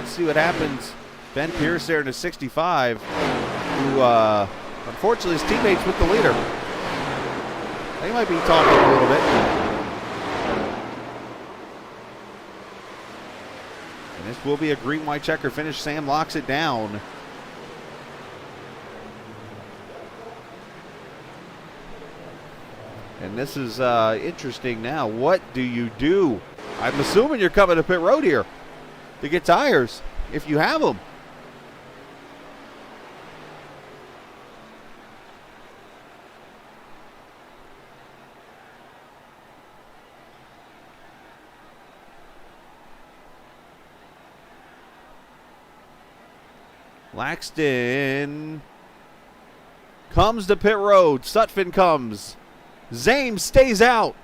See what happens. Ben Pierce there in a 65, who unfortunately his teammates with the leader. They might be talking a little bit. And this will be a green-white checker finish. Sam locks it down. And this is interesting now. What do you do? I'm assuming you're coming to pit road here to get tires, if you have them. Laxton comes to pit road. Sutphin comes. Zames stays out.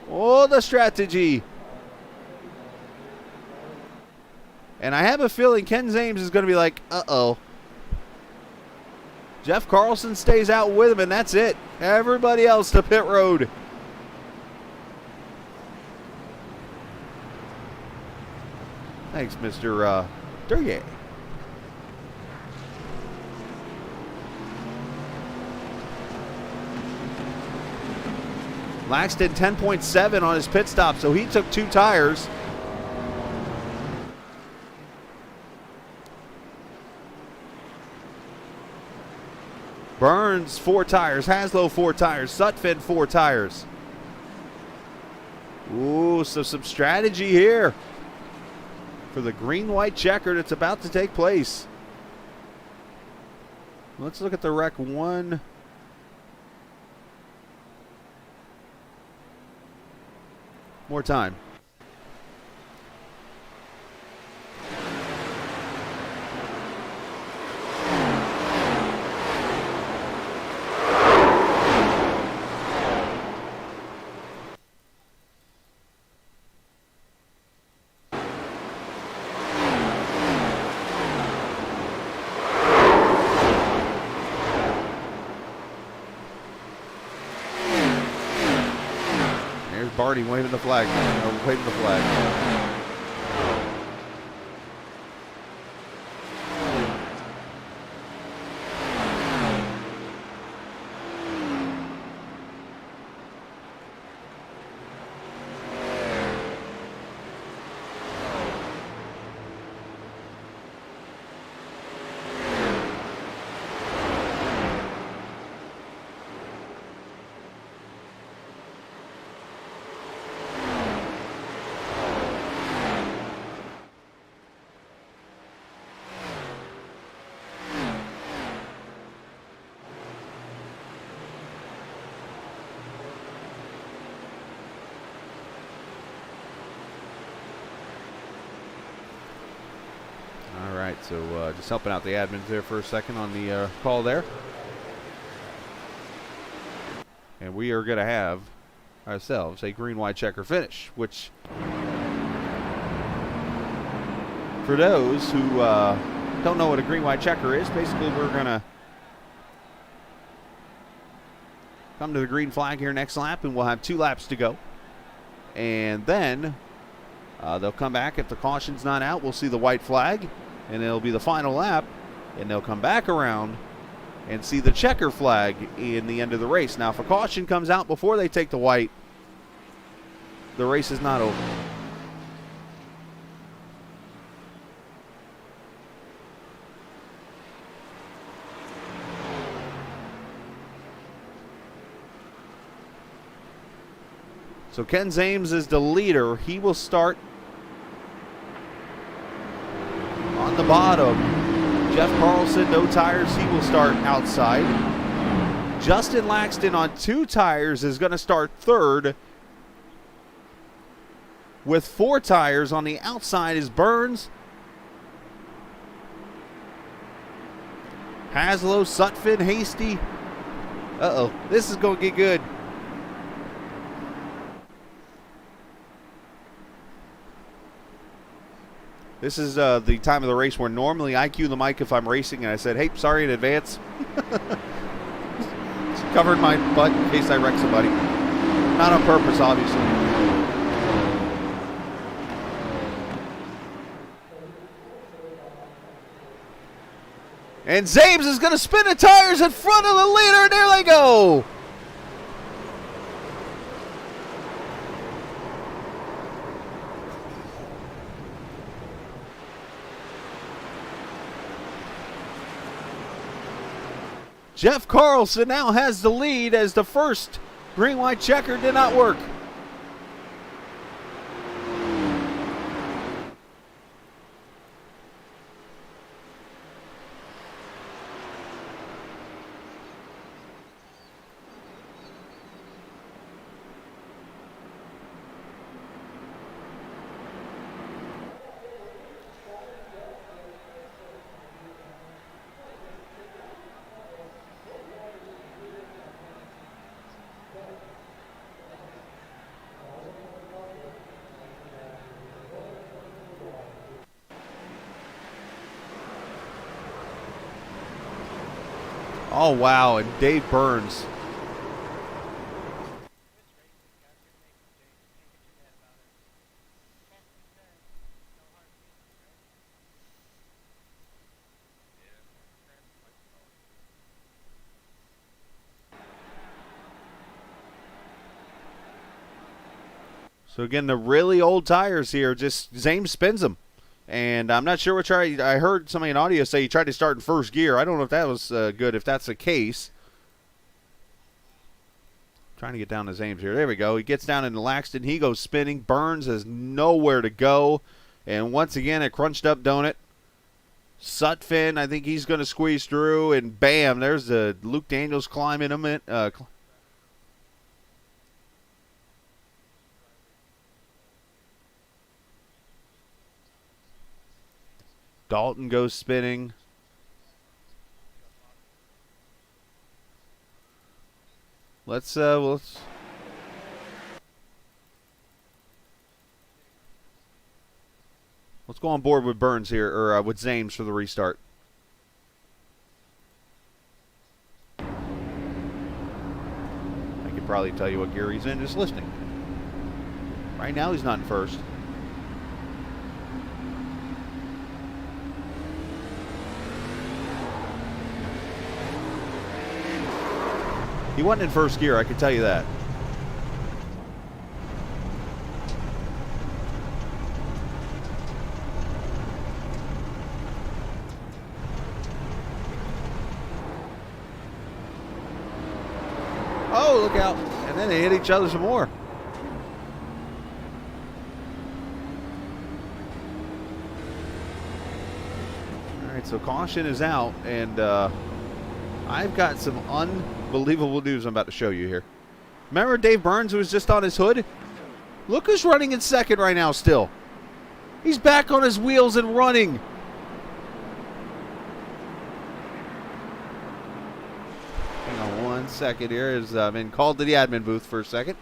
Oh, the strategy. And I have a feeling Ken Zames is going to be like, uh-oh. Jeff Carlson stays out with him, and that's it. Everybody else to pit road. Thanks, Mr. Durye. Laxton 10.7 on his pit stop, so he took 2 tires. Burns 4 tires, Haslow 4 tires, Sutphin 4 tires. Ooh, so some strategy here for the green-white checker that's about to take place. Let's look at the wreck one more time. Barty waving the flag. Waving the flag. All right, so just helping out the admins there for a second on the call there. And we are going to have ourselves a green-white checker finish, which for those who don't know what a green-white checker is, basically we're going to come to the green flag here next lap, and we'll have 2 laps to go. And then they'll come back. If the caution's not out, we'll see the white flag, and it'll be the final lap, and they'll come back around and see the checker flag in the end of the race. Now, if a caution comes out before they take the white, the race is not over. So Ken Zames is the leader. He will start on the bottom. Jeff Carlson, no tires. He will start outside. Justin Laxton on 2 tires is going to start third. With 4 tires on the outside is Burns. Haslow, Sutphin, Hasty. Uh-oh, this is going to get good. This is the time of the race where normally I cue the mic if I'm racing, and I said, hey, sorry in advance. Covered my butt in case I wreck somebody. Not on purpose, obviously. And Zames is going to spin the tires in front of the leader, and there they go. Jeff Carlson now has the lead as the first green-white checker did not work. Oh, wow, and Dave Burns. So again, the really old tires here, just Zames spins them. And I'm not sure which I heard somebody in audio say he tried to start in first gear. I don't know if that was good, if that's the case. Trying to get down to Zames here. There we go. He gets down into Laxton. He goes spinning. Burns has nowhere to go. And once again, a crunched up donut. Sutphin, I think he's going to squeeze through. And bam, there's the Luke Daniels climbing him. Dalton goes spinning. Let's go on board with Burns here, or with Zames for the restart. I could probably tell you what gear he's in just listening. Right now he's not in first. He wasn't in first gear, I can tell you that. Oh, look out. And then they hit each other some more. All right, so caution is out, and I've got some unbelievable news I'm about to show you here. Remember Dave Burns, who was just on his hood? Look who's running in second right now still. He's back on his wheels and running. Hang on 1 second here as I've been called to the admin booth for a second.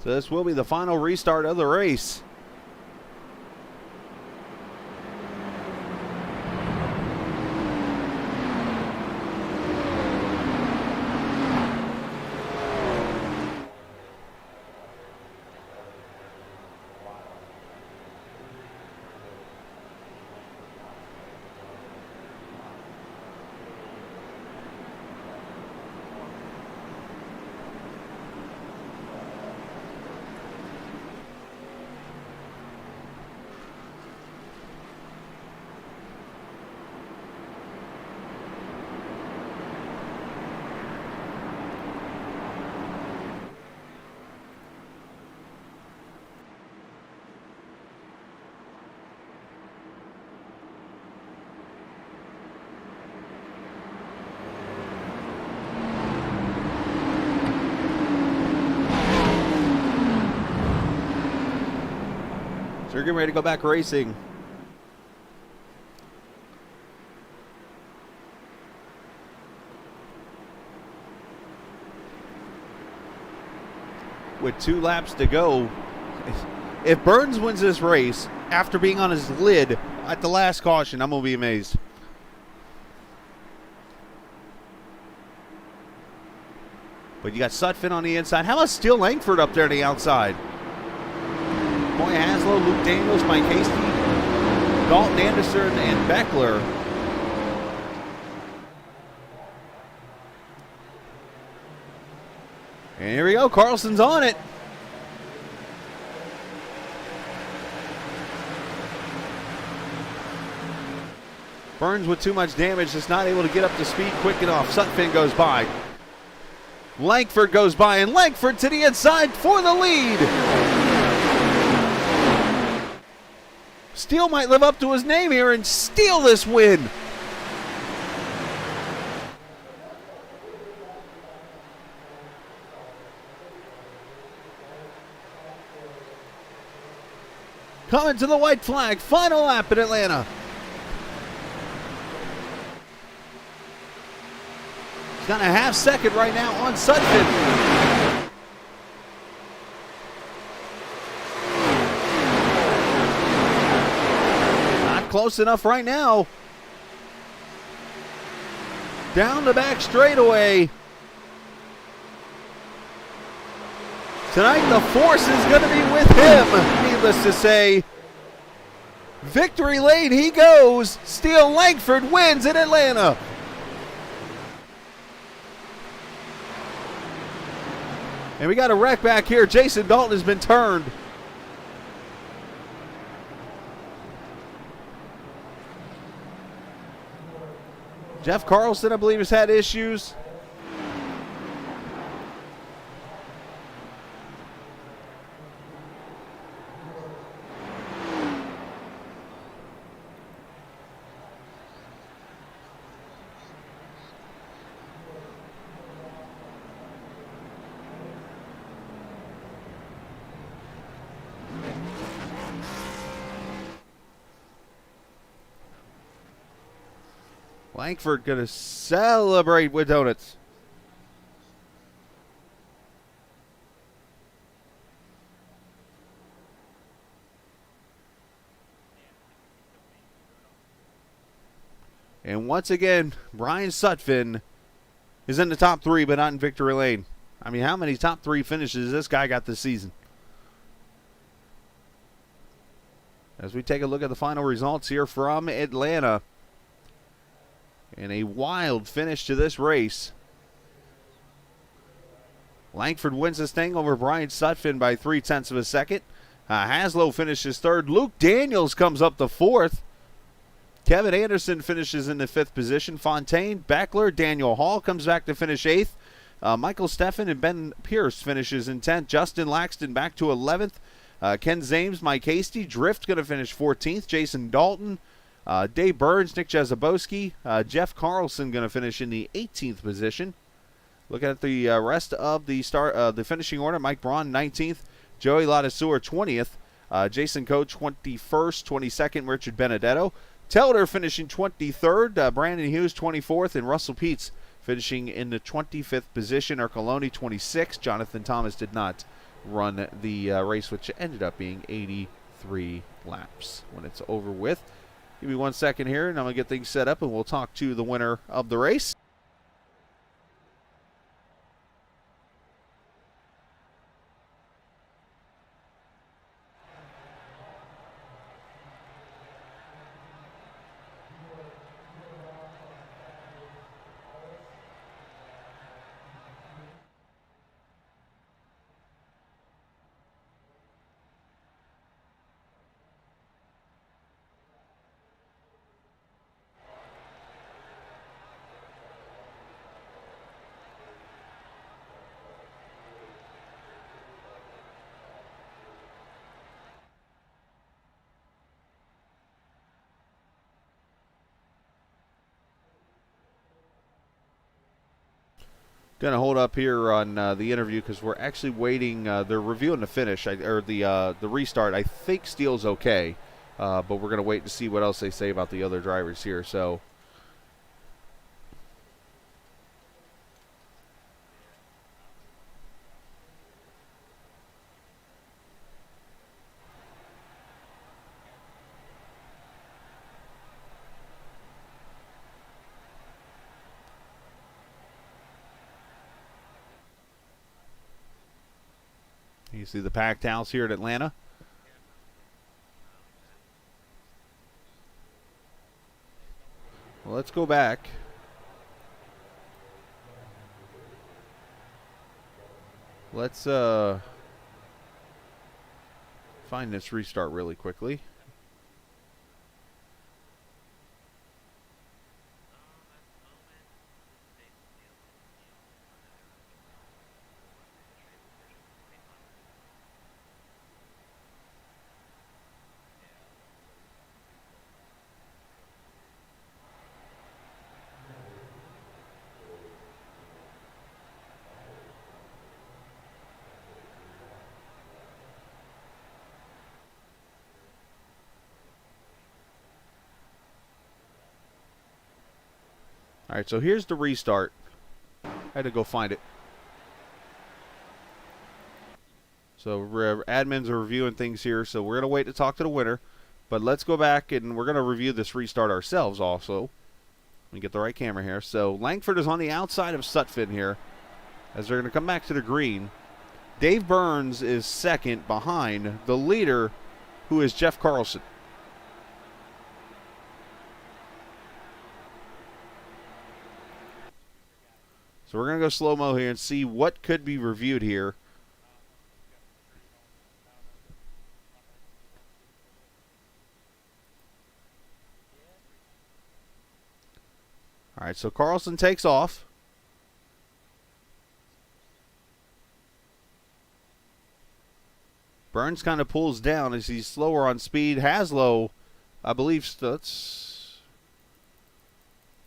So this will be the final restart of the race. They're getting ready to go back racing. With 2 laps to go, if Burns wins this race after being on his lid at the last caution, I'm going to be amazed. But you got Sutphin on the inside. How about Steele Langford up there on the outside? Boy Haslow, Luke Daniels, Mike Hasty, Dalton Anderson, and Beckler. And here we go. Carlson's on it. Burns with too much damage, just not able to get up to speed quick enough. Sutphin goes by. Langford goes by, and Langford to the inside for the lead. Steele might live up to his name here and steal this win. Coming to the white flag, final lap in Atlanta. He's got a half second right now on Sutphin. Not close enough right now. Down the back straightaway. Tonight the force is going to be with him, needless to say. Victory lane he goes. Steele Langford wins in Atlanta. And we got a wreck back here. Jason Dalton has been turned. Jeff Carlson, I believe, has had issues. Langford going to celebrate with donuts. And once again, Brian Sutphin is in the top 3, but not in victory lane. I mean, how many top 3 finishes this guy got this season? As we take a look at the final results here from Atlanta. And a wild finish to this race. Langford wins this thing over Brian Sutphin by 0.3 of a second. Haslow finishes 3rd. Luke Daniels comes up to 4th. Kevin Anderson finishes in the 5th position. Fontaine, Beckler, Daniel Hall comes back to finish 8th. Michael Steffen and Ben Pierce finishes in 10th. Justin Laxton back to 11th. Ken Zames, Mike Hasty. Drift going to finish 14th. Jason Dalton. Dave Burns, Nick Jazebooski, Jeff Carlson going to finish in the 18th position. Looking at the rest of the finishing order, Mike Braun 19th, Joey Ladiseur 20th, Jason Coe 21st, 22nd, Richard Benedetto. Telder finishing 23rd, Brandon Hughes 24th, and Russell Peets finishing in the 25th position. Ercoloni 26th. Jonathan Thomas did not run the race, which ended up being 83 laps when it's over with. Give me 1 second here, and I'm going to get things set up, and we'll talk to the winner of the race. Going to hold up here on the interview because we're actually waiting. They're reviewing the finish, or the restart. I think Steele's okay, but we're going to wait to see what else they say about the other drivers here. So. You see the packed house here at Atlanta. Well, let's go back. Let's find this restart really quickly. All right, so here's the restart. I had to go find it. So admins are reviewing things here, so we're going to wait to talk to the winner. But let's go back, and we're going to review this restart ourselves also. Let me get the right camera here. So Langford is on the outside of Sutphin here as they're going to come back to the green. Dave Burns is second behind the leader, who is Jeff Carlson. So we're going to go slow-mo here and see what could be reviewed here. All right, so Carlson takes off. Burns kind of pulls down as he's slower on speed. Haslow, I believe,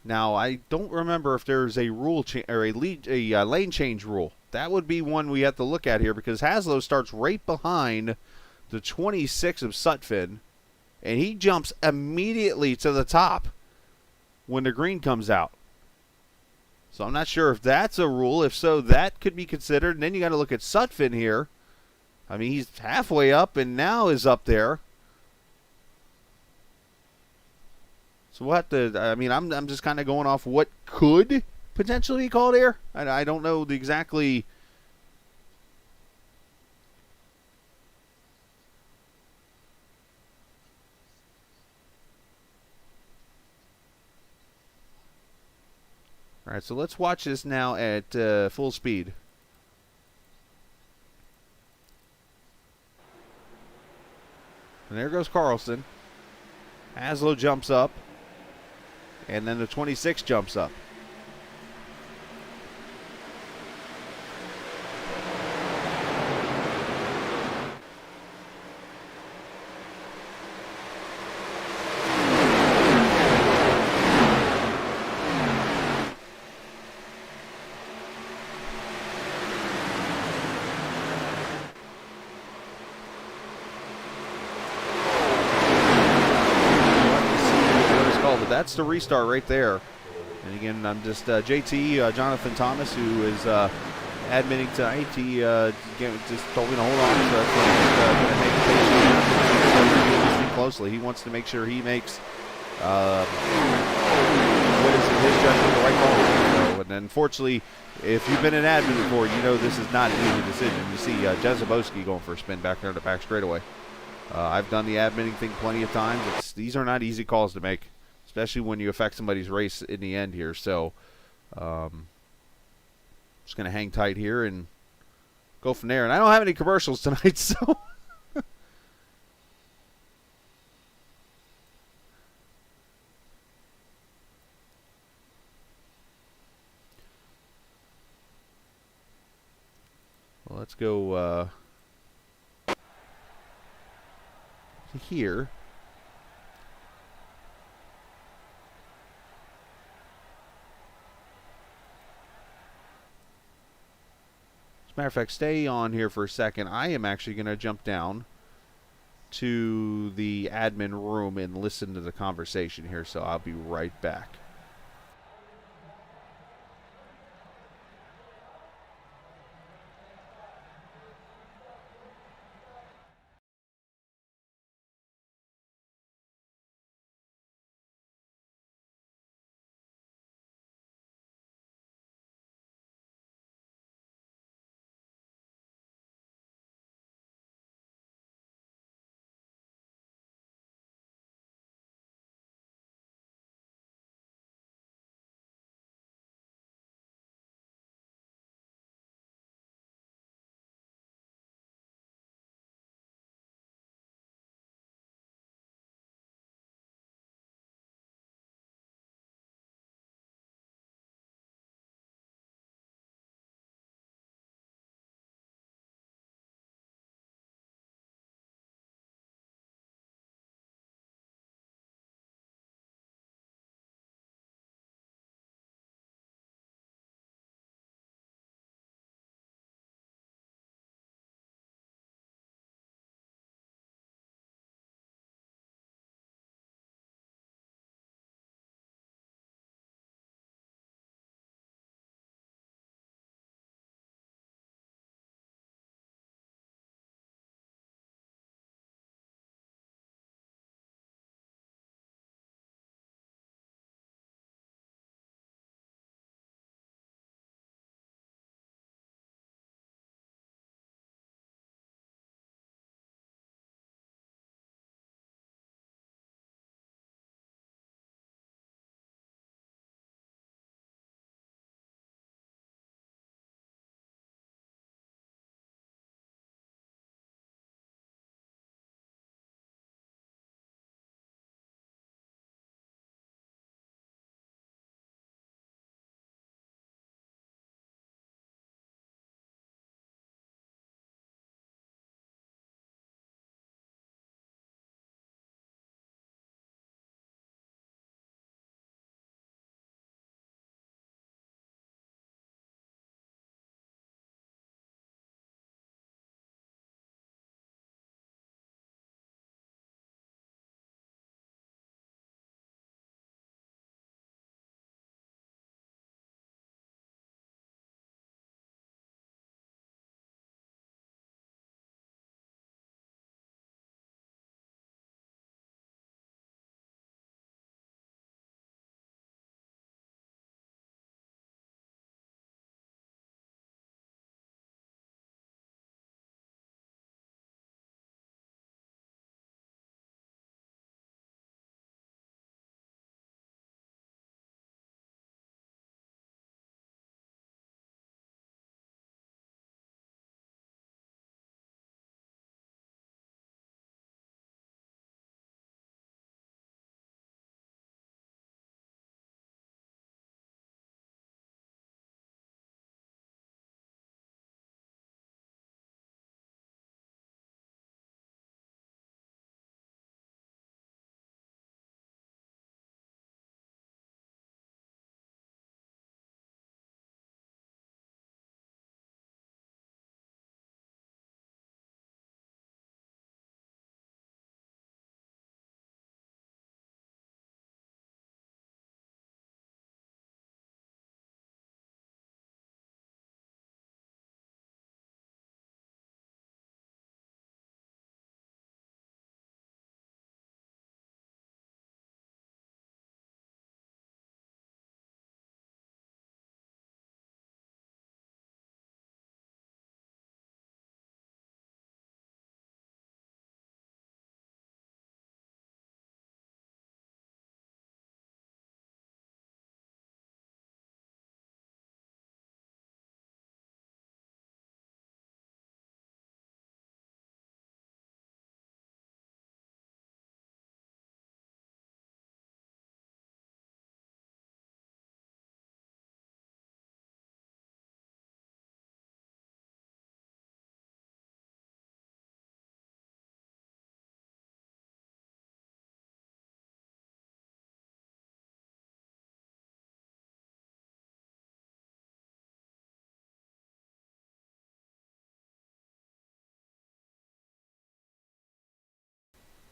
now, I don't remember if there's a rule or a lane change rule. That would be one we have to look at here because Haslow starts right behind the 26 of Sutphin, and he jumps immediately to the top when the green comes out. So I'm not sure if that's a rule. If so, that could be considered. And then you got to look at Sutphin here. I mean, he's halfway up and now is up there. So we'll have to, I mean, I'm just kind of going off what could potentially be called here. I don't know the exactly. All right, so let's watch this now at full speed. And there goes Carlson. Haslow jumps up. And then the 26 jumps up. That's the restart right there. And again, I'm just JT, Jonathan Thomas, who is admitting tonight. He just told me to hold on. So that's going to make attention closely. He wants to make sure he makes what is in his judgment the right call. So, and unfortunately, if you've been an admin before, you know this is not an easy decision. You see Jazebooski going for a spin back there in the back straightaway. I've done the admitting thing plenty of times. These are not easy calls to make, especially when you affect somebody's race in the end here. So, just going to hang tight here and go from there. And I don't have any commercials tonight, so. Well, let's go to here. matter of fact, stay on here for a second. I am actually going to jump down to the admin room and listen to the conversation here, so I'll be right back.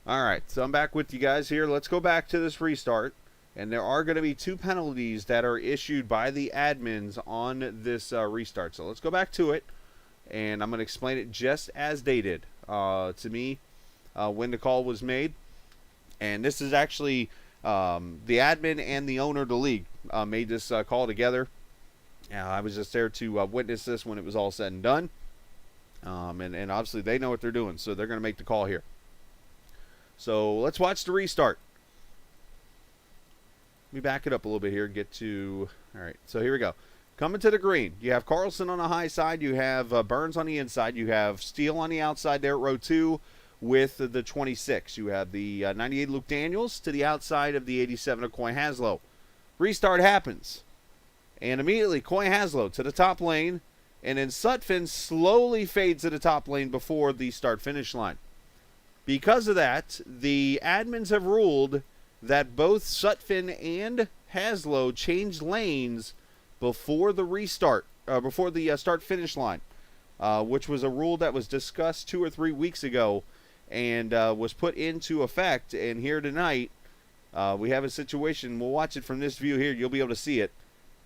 All right, so I'm back with you guys here. Let's go back to this restart. And there are going to be 2 penalties that are issued by the admins on this restart. So let's go back to it, and I'm going to explain it just as they did to me when the call was made. And this is actually the admin and the owner of the league made this call together. I was just there to witness this when it was all said and done. And obviously they know what they're doing, so they're going to make the call here. So let's watch the restart. Let me back it up a little bit here and get to... All right, so here we go. Coming to the green, you have Carlson on the high side. You have Burns on the inside. You have Steele on the outside there at row 2 with the 26. You have the 98 Luke Daniels to the outside of the 87 of Coy Haslow. Restart happens. And immediately, Coy Haslow to the top lane. And then Sutphin slowly fades to the top lane before the start-finish line. Because of that, the admins have ruled that both Sutphin and Haslow changed lanes before the restart, before the start-finish line, which was a rule that was discussed 2 or 3 weeks ago and was put into effect. And here tonight, we have a situation. We'll watch it from this view here. You'll be able to see it.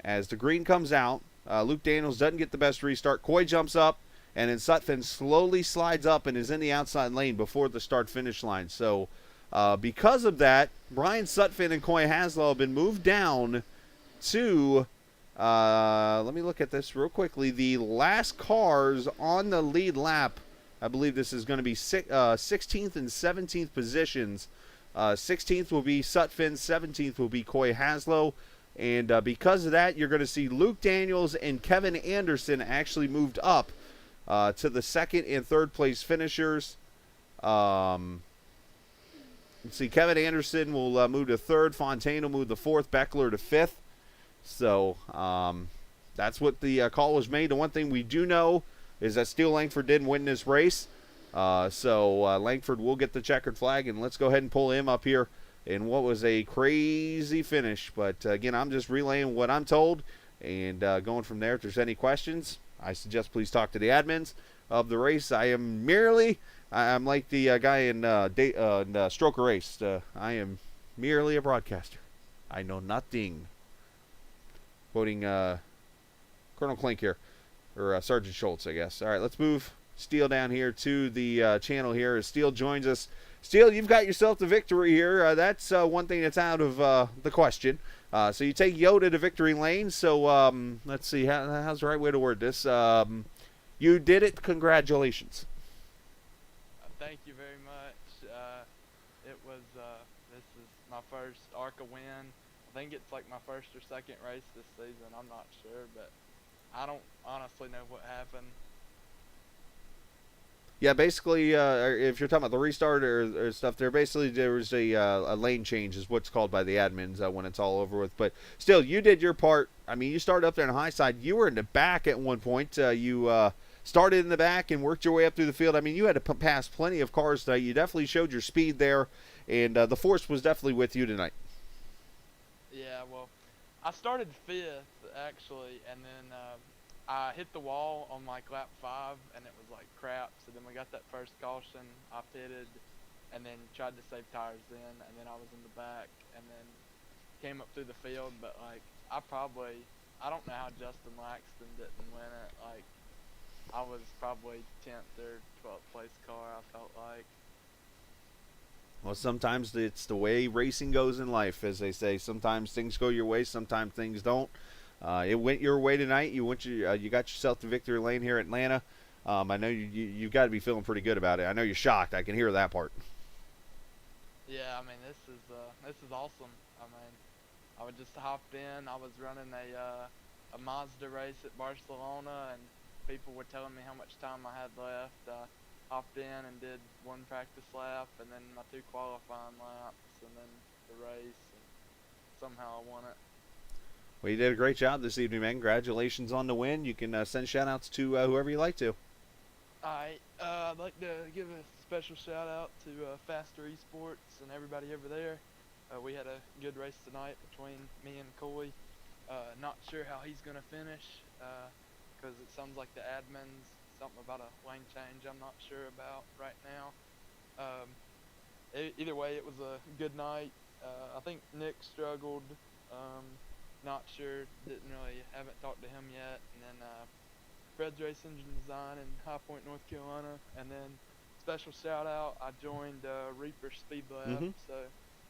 As the green comes out, Luke Daniels doesn't get the best restart. Coy jumps up, and then Sutphin slowly slides up and is in the outside lane before the start-finish line. So because of that, Brian Sutphin and Coy Haslow have been moved down to, let me look at this real quickly, the last cars on the lead lap. I believe this is going to be 16th and 17th positions. 16th will be Sutphin, 17th will be Coy Haslow. And because of that, you're going to see Luke Daniels and Kevin Anderson actually moved up to the 2nd and 3rd place finishers. Let's see, Kevin Anderson will move to 3rd. Fontaine will move to 4th. Beckler to 5th. So that's what the call was made. The one thing we do know is that Steele Langford didn't win this race. So Langford will get the checkered flag, and let's go ahead and pull him up here in what was a crazy finish. But again, I'm just relaying what I'm told and going from there. If there's any questions, I suggest please talk to the admins of the race. I'm like the guy in Stroke a Race. I am merely a broadcaster. I know nothing. Quoting Colonel Klink here, or Sergeant Schultz, I guess. All right, let's move Steele down here to the channel here as Steele joins us. Steele, you've got yourself the victory here. That's one thing that's out of the question. So you take Yoda to victory lane. So let's see, how's the right way to word this? You did it. Congratulations. Thank you very much. This is my first ARCA win. I think it's like my first or second race this season. I'm not sure, but I don't honestly know what happened. Yeah, basically, if you're talking about the restart or stuff, there was a lane change, is what's called by the admins when it's all over with. But still, you did your part. I mean, you started up there on the high side. You were in the back at one point. You started in the back and worked your way up through the field. I mean, you had to pass plenty of cars tonight. You definitely showed your speed there, and the force was definitely with you tonight. Yeah, well, I started 5th, actually, and then I hit the wall on like lap 5, and it was like crap. So then we got that first caution. I pitted, and then tried to save tires then, and then I was in the back, and then came up through the field. But like I don't know how Justin Laxton didn't win it. Like I was probably 10th or 12th place car, I felt like. Well, sometimes it's the way racing goes in life, as they say. Sometimes things go your way, sometimes things don't. It went your way tonight. You got yourself the victory lane here at Atlanta. I know you've got to be feeling pretty good about it. I know you're shocked. I can hear that part. Yeah, I mean this is awesome. I mean, I would just hopped in. I was running a Mazda race at Barcelona, and people were telling me how much time I had left. Hopped in and did 1 practice lap, and then my 2 qualifying laps, and then the race, and somehow I won it. Well, you did a great job this evening, man. Congratulations on the win. You can send shout-outs to whoever you like to. Alright, I'd like to give a special shout-out to Faster Esports and everybody over there. We had a good race tonight between me and Coy. Not sure how he's going to finish, because it sounds like the admins, something about a lane change I'm not sure about right now. either way, it was a good night. I think Nick struggled. Not sure. Haven't talked to him yet. And then Fred's Racing Design in High Point, North Carolina. And then special shout out, I joined Reaper Speed Lab. So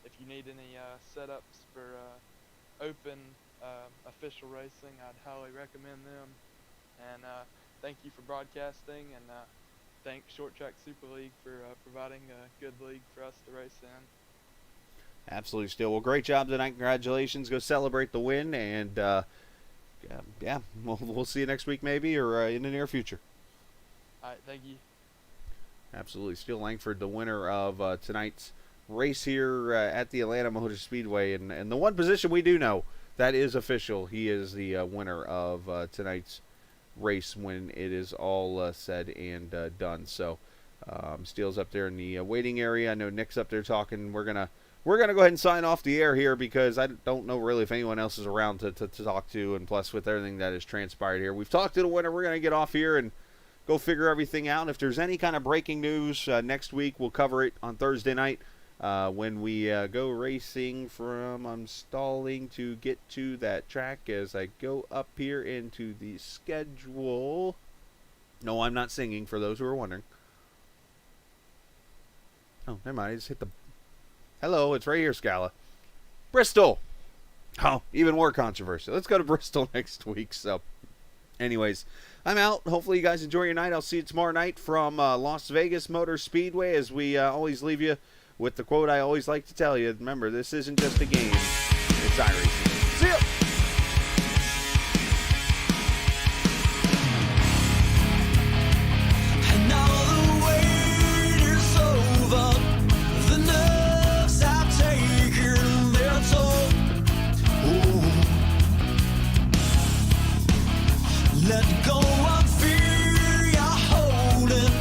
if you need any setups for open official racing, I'd highly recommend them. And thank you for broadcasting, and thank Short Track Super League for providing a good league for us to race in. Absolutely, Steele. Well, great job tonight. Congratulations. Go celebrate the win, and yeah, we'll see you next week maybe, or in the near future. All right, thank you. Absolutely. Steele Langford, the winner of tonight's race here at the Atlanta Motor Speedway. And the one position we do know that is official, he is the winner of tonight's race when it is all said and done. So Steele's up there in the waiting area. I know Nick's up there talking. We're gonna go ahead and sign off the air here, because I don't know really if anyone else is around to talk to, and plus with everything that has transpired here, we've talked to the winner. We're gonna get off here and go figure everything out. If there's any kind of breaking news next week, we'll cover it on Thursday night when we go racing from, I'm stalling to get to that track as I go up here into the schedule. No, I'm not singing, for those who are wondering. Oh, never mind. I just hit the... Hello, it's right here, Scala. Bristol. Oh, even more controversial. Let's go to Bristol next week. So, anyways, I'm out. Hopefully you guys enjoy your night. I'll see you tomorrow night from Las Vegas Motor Speedway, as we always leave you with the quote I always like to tell you. Remember, this isn't just a game. It's iRacing. See ya! Let go of fear, you're holding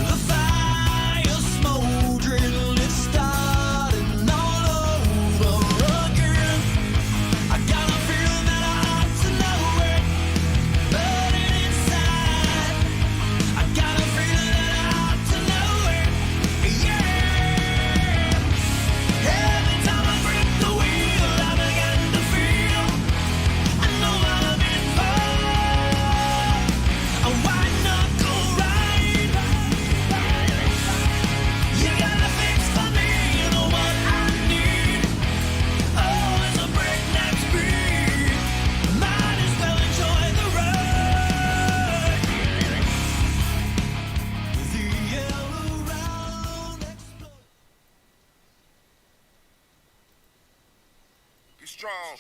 the fire smoldering, it's starting all over again. I got a feeling that I ought to know it, burning inside. I got a feeling that I ought to know it, yeah. Every time I grip the wheel, I begin to feel I know I'm involved. Strong.